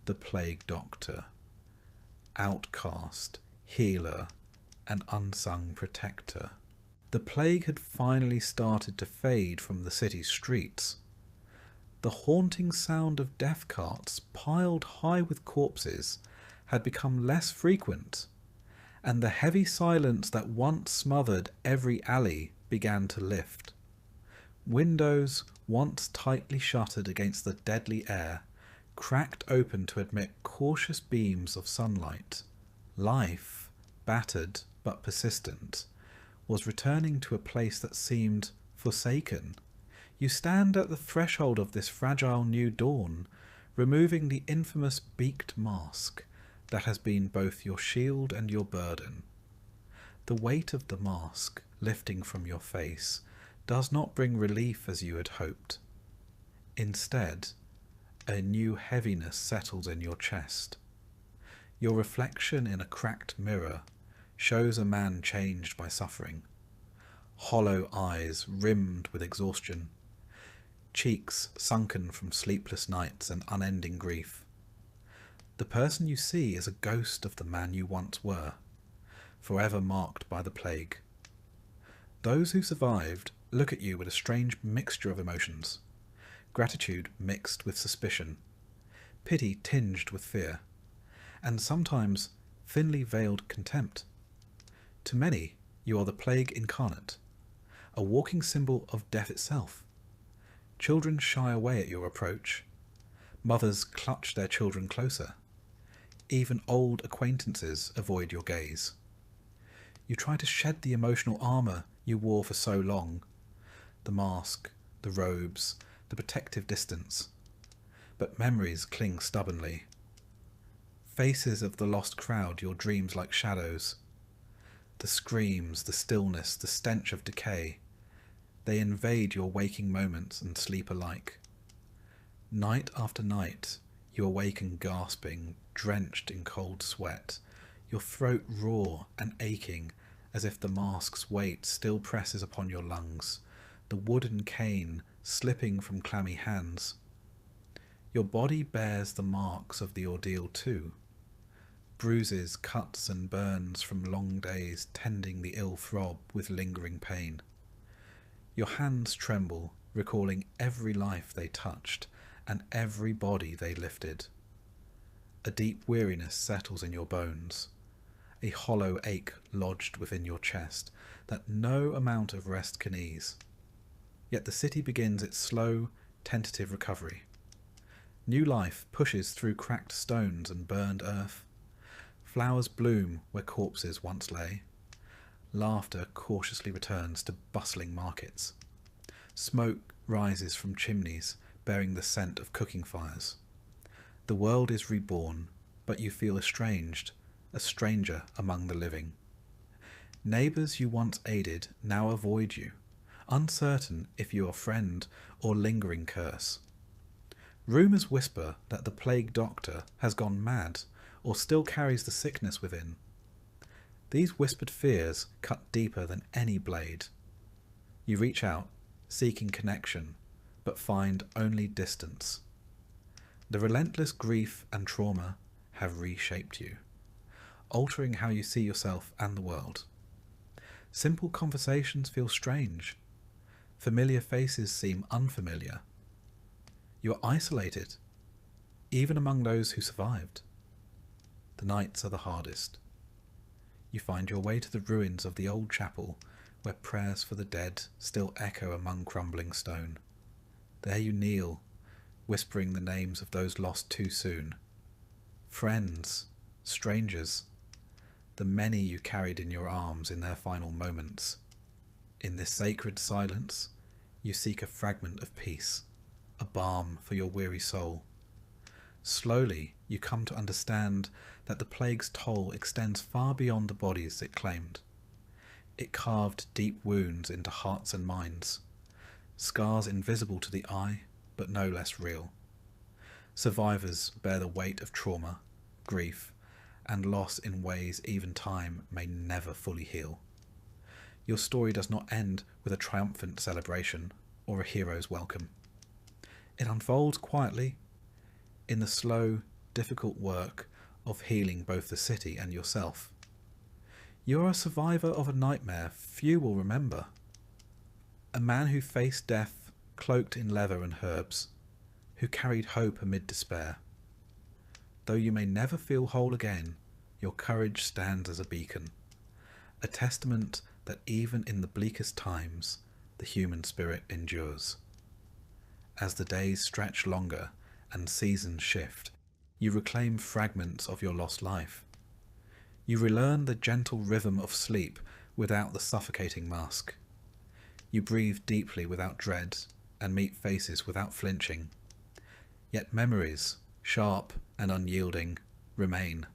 the plague doctor, outcast, healer, and unsung protector. The plague had finally started to fade from the city's streets. The haunting sound of death carts piled high with corpses had become less frequent, and the heavy silence that once smothered every alley began to lift. Windows, once tightly shuttered against the deadly air, cracked open to admit cautious beams of sunlight. Life, battered but persistent, was returning to a place that seemed forsaken. You stand at the threshold of this fragile new dawn, removing the infamous beaked mask that has been both your shield and your burden. The weight of the mask, lifting from your face, does not bring relief as you had hoped. Instead, a new heaviness settles in your chest. Your reflection in a cracked mirror shows a man changed by suffering. Hollow eyes rimmed with exhaustion, cheeks sunken from sleepless nights and unending grief. The person you see is a ghost of the man you once were, forever marked by the plague. Those who survived look at you with a strange mixture of emotions, gratitude mixed with suspicion, pity tinged with fear, and sometimes thinly veiled contempt. To many, you are the plague incarnate, a walking symbol of death itself. Children shy away at your approach. Mothers clutch their children closer. Even old acquaintances avoid your gaze. You try to shed the emotional armour you wore for so long, the mask, the robes, the protective distance. But memories cling stubbornly. Faces of the lost crowd your dreams like shadows. The screams, the stillness, the stench of decay. They invade your waking moments and sleep alike. Night after night, you awaken gasping, drenched in cold sweat, your throat raw and aching as if the mask's weight still presses upon your lungs, the wooden cane slipping from clammy hands. Your body bears the marks of the ordeal too. Bruises, cuts and burns from long days tending the ill throb with lingering pain. Your hands tremble, recalling every life they touched and every body they lifted. A deep weariness settles in your bones, a hollow ache lodged within your chest that no amount of rest can ease. Yet the city begins its slow, tentative recovery. New life pushes through cracked stones and burned earth. Flowers bloom where corpses once lay. Laughter cautiously returns to bustling markets. Smoke rises from chimneys bearing the scent of cooking fires. The world is reborn, but you feel estranged, a stranger among the living. Neighbours you once aided now avoid you, uncertain if you are friend or lingering curse. Rumours whisper that the plague doctor has gone mad or still carries the sickness within. These whispered fears cut deeper than any blade. You reach out, seeking connection, but find only distance. The relentless grief and trauma have reshaped you, altering how you see yourself and the world. Simple conversations feel strange. Familiar faces seem unfamiliar. You are isolated, even among those who survived. The nights are the hardest. You find your way to the ruins of the old chapel, where prayers for the dead still echo among crumbling stone. There you kneel, whispering the names of those lost too soon. Friends, strangers, the many you carried in your arms in their final moments. In this sacred silence, you seek a fragment of peace, a balm for your weary soul. Slowly, you come to understand that the plague's toll extends far beyond the bodies it claimed. It carved deep wounds into hearts and minds, scars invisible to the eye, but no less real. Survivors bear the weight of trauma, grief, and loss in ways even time may never fully heal. Your story does not end with a triumphant celebration or a hero's welcome. It unfolds quietly, in the slow, difficult work of healing both the city and yourself. You are a survivor of a nightmare few will remember. A man who faced death cloaked in leather and herbs, who carried hope amid despair. Though you may never feel whole again, your courage stands as a beacon, a testament that even in the bleakest times, the human spirit endures. As the days stretch longer and seasons shift, you reclaim fragments of your lost life. You relearn the gentle rhythm of sleep without the suffocating mask. You breathe deeply without dread and meet faces without flinching. Yet memories, sharp and unyielding, remain.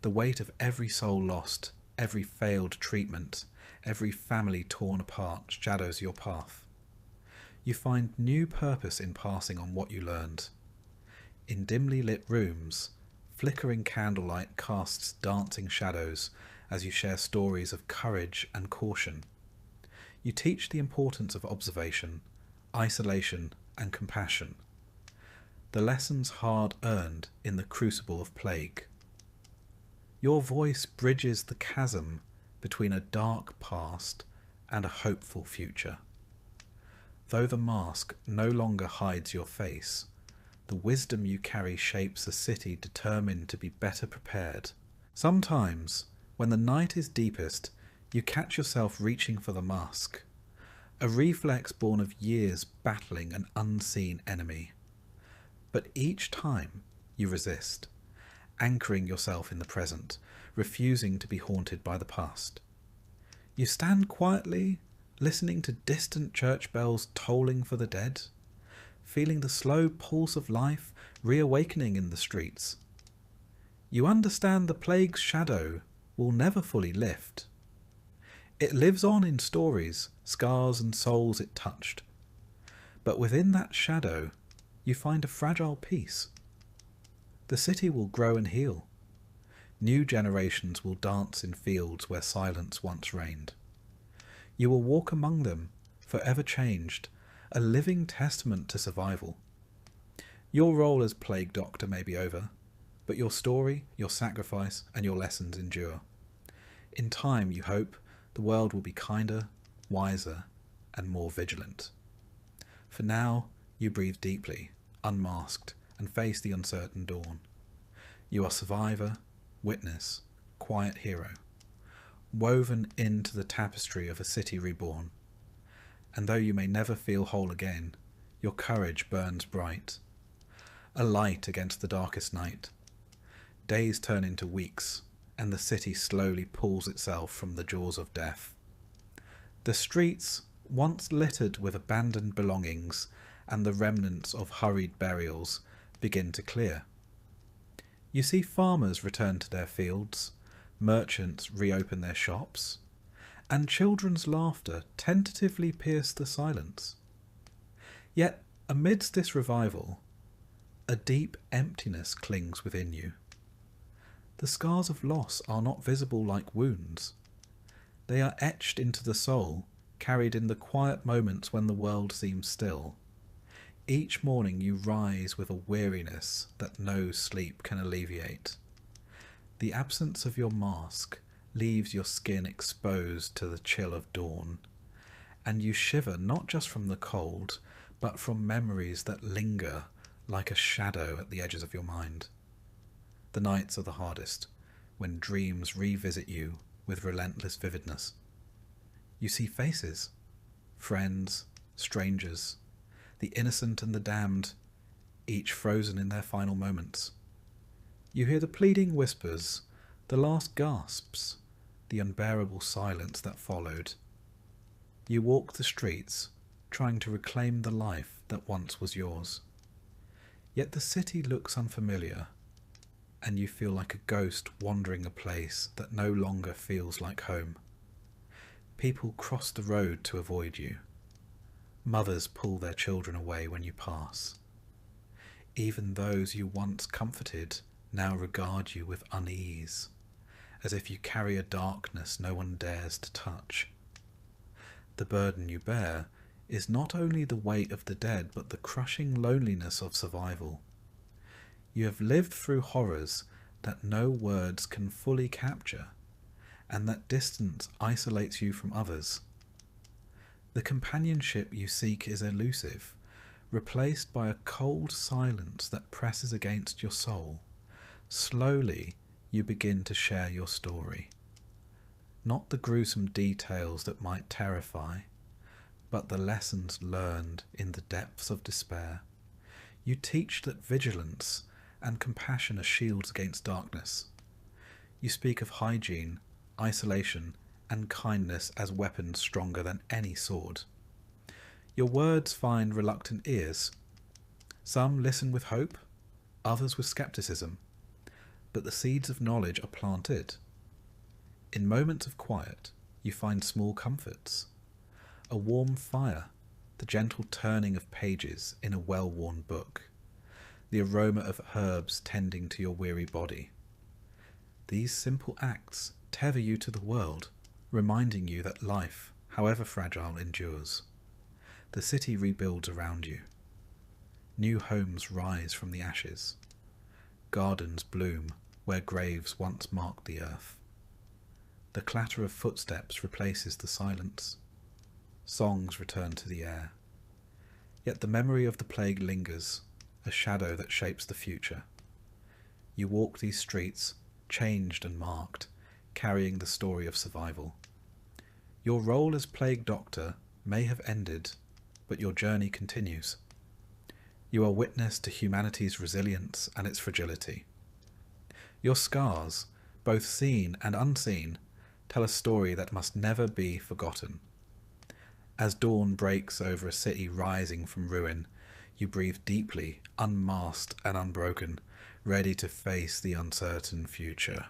The weight of every soul lost, every failed treatment, every family torn apart shadows your path. You find new purpose in passing on what you learned. In dimly lit rooms, flickering candlelight casts dancing shadows as you share stories of courage and caution. You teach the importance of observation, isolation, and compassion. The lessons hard earned in the crucible of plague. Your voice bridges the chasm between a dark past and a hopeful future. Though the mask no longer hides your face, The wisdom you carry shapes a city determined to be better prepared. Sometimes, when the night is deepest, you catch yourself reaching for the mask, a reflex born of years battling an unseen enemy. But each time you resist, anchoring yourself in the present, refusing to be haunted by the past. You stand quietly, listening to distant church bells tolling for the dead, feeling the slow pulse of life reawakening in the streets. You understand the plague's shadow will never fully lift. It lives on in stories, scars and souls it touched. But within that shadow, you find a fragile peace. The city will grow and heal. New generations will dance in fields where silence once reigned. You will walk among them, forever changed, a living testament to survival. Your role as plague doctor may be over, but your story, your sacrifice, and your lessons endure. In time, you hope, the world will be kinder, wiser, and more vigilant. For now, you breathe deeply, unmasked, and face the uncertain dawn. You are survivor, witness, quiet hero, woven into the tapestry of a city reborn. And though you may never feel whole again, your courage burns bright, a light against the darkest night. Days turn into weeks, and the city slowly pulls itself from the jaws of death. The streets, once littered with abandoned belongings and the remnants of hurried burials, begin to clear. You see farmers return to their fields, merchants reopen their shops, and children's laughter tentatively pierce the silence. Yet, amidst this revival, a deep emptiness clings within you. The scars of loss are not visible like wounds. They are etched into the soul, carried in the quiet moments when the world seems still. Each morning you rise with a weariness that no sleep can alleviate. The absence of your mask leaves your skin exposed to the chill of dawn, and you shiver not just from the cold, but from memories that linger like a shadow at the edges of your mind. The nights are the hardest, when dreams revisit you with relentless vividness. You see faces, friends, strangers, the innocent and the damned, each frozen in their final moments. You hear the pleading whispers, the last gasps, the unbearable silence that followed. You walk the streets, trying to reclaim the life that once was yours. Yet the city looks unfamiliar, and you feel like a ghost wandering a place that no longer feels like home. People cross the road to avoid you. Mothers pull their children away when you pass. Even those you once comforted now regard you with unease, as if you carry a darkness no one dares to touch. The burden you bear is not only the weight of the dead, but the crushing loneliness of survival. You have lived through horrors that no words can fully capture, and that distance isolates you from others. The companionship you seek is elusive, replaced by a cold silence that presses against your soul. Slowly, you begin to share your story. Not the gruesome details that might terrify, but the lessons learned in the depths of despair. You teach that vigilance and compassion are shields against darkness. You speak of hygiene, isolation, and kindness as weapons stronger than any sword. Your words find reluctant ears. Some listen with hope, others with skepticism, but the seeds of knowledge are planted. In moments of quiet, you find small comforts. A warm fire, the gentle turning of pages in a well-worn book, the aroma of herbs tending to your weary body. These simple acts tether you to the world, reminding you that life, however fragile, endures. The city rebuilds around you. New homes rise from the ashes. Gardens bloom where graves once marked the earth. The clatter of footsteps replaces the silence. Songs return to the air. Yet the memory of the plague lingers, a shadow that shapes the future. You walk these streets, changed and marked, carrying the story of survival. Your role as plague doctor may have ended, but your journey continues. You are witness to humanity's resilience and its fragility. Your scars, both seen and unseen, tell a story that must never be forgotten. As dawn breaks over a city rising from ruin, you breathe deeply, unmasked and unbroken, ready to face the uncertain future.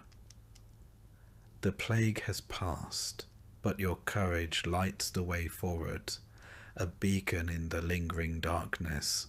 The plague has passed, but your courage lights the way forward, a beacon in the lingering darkness,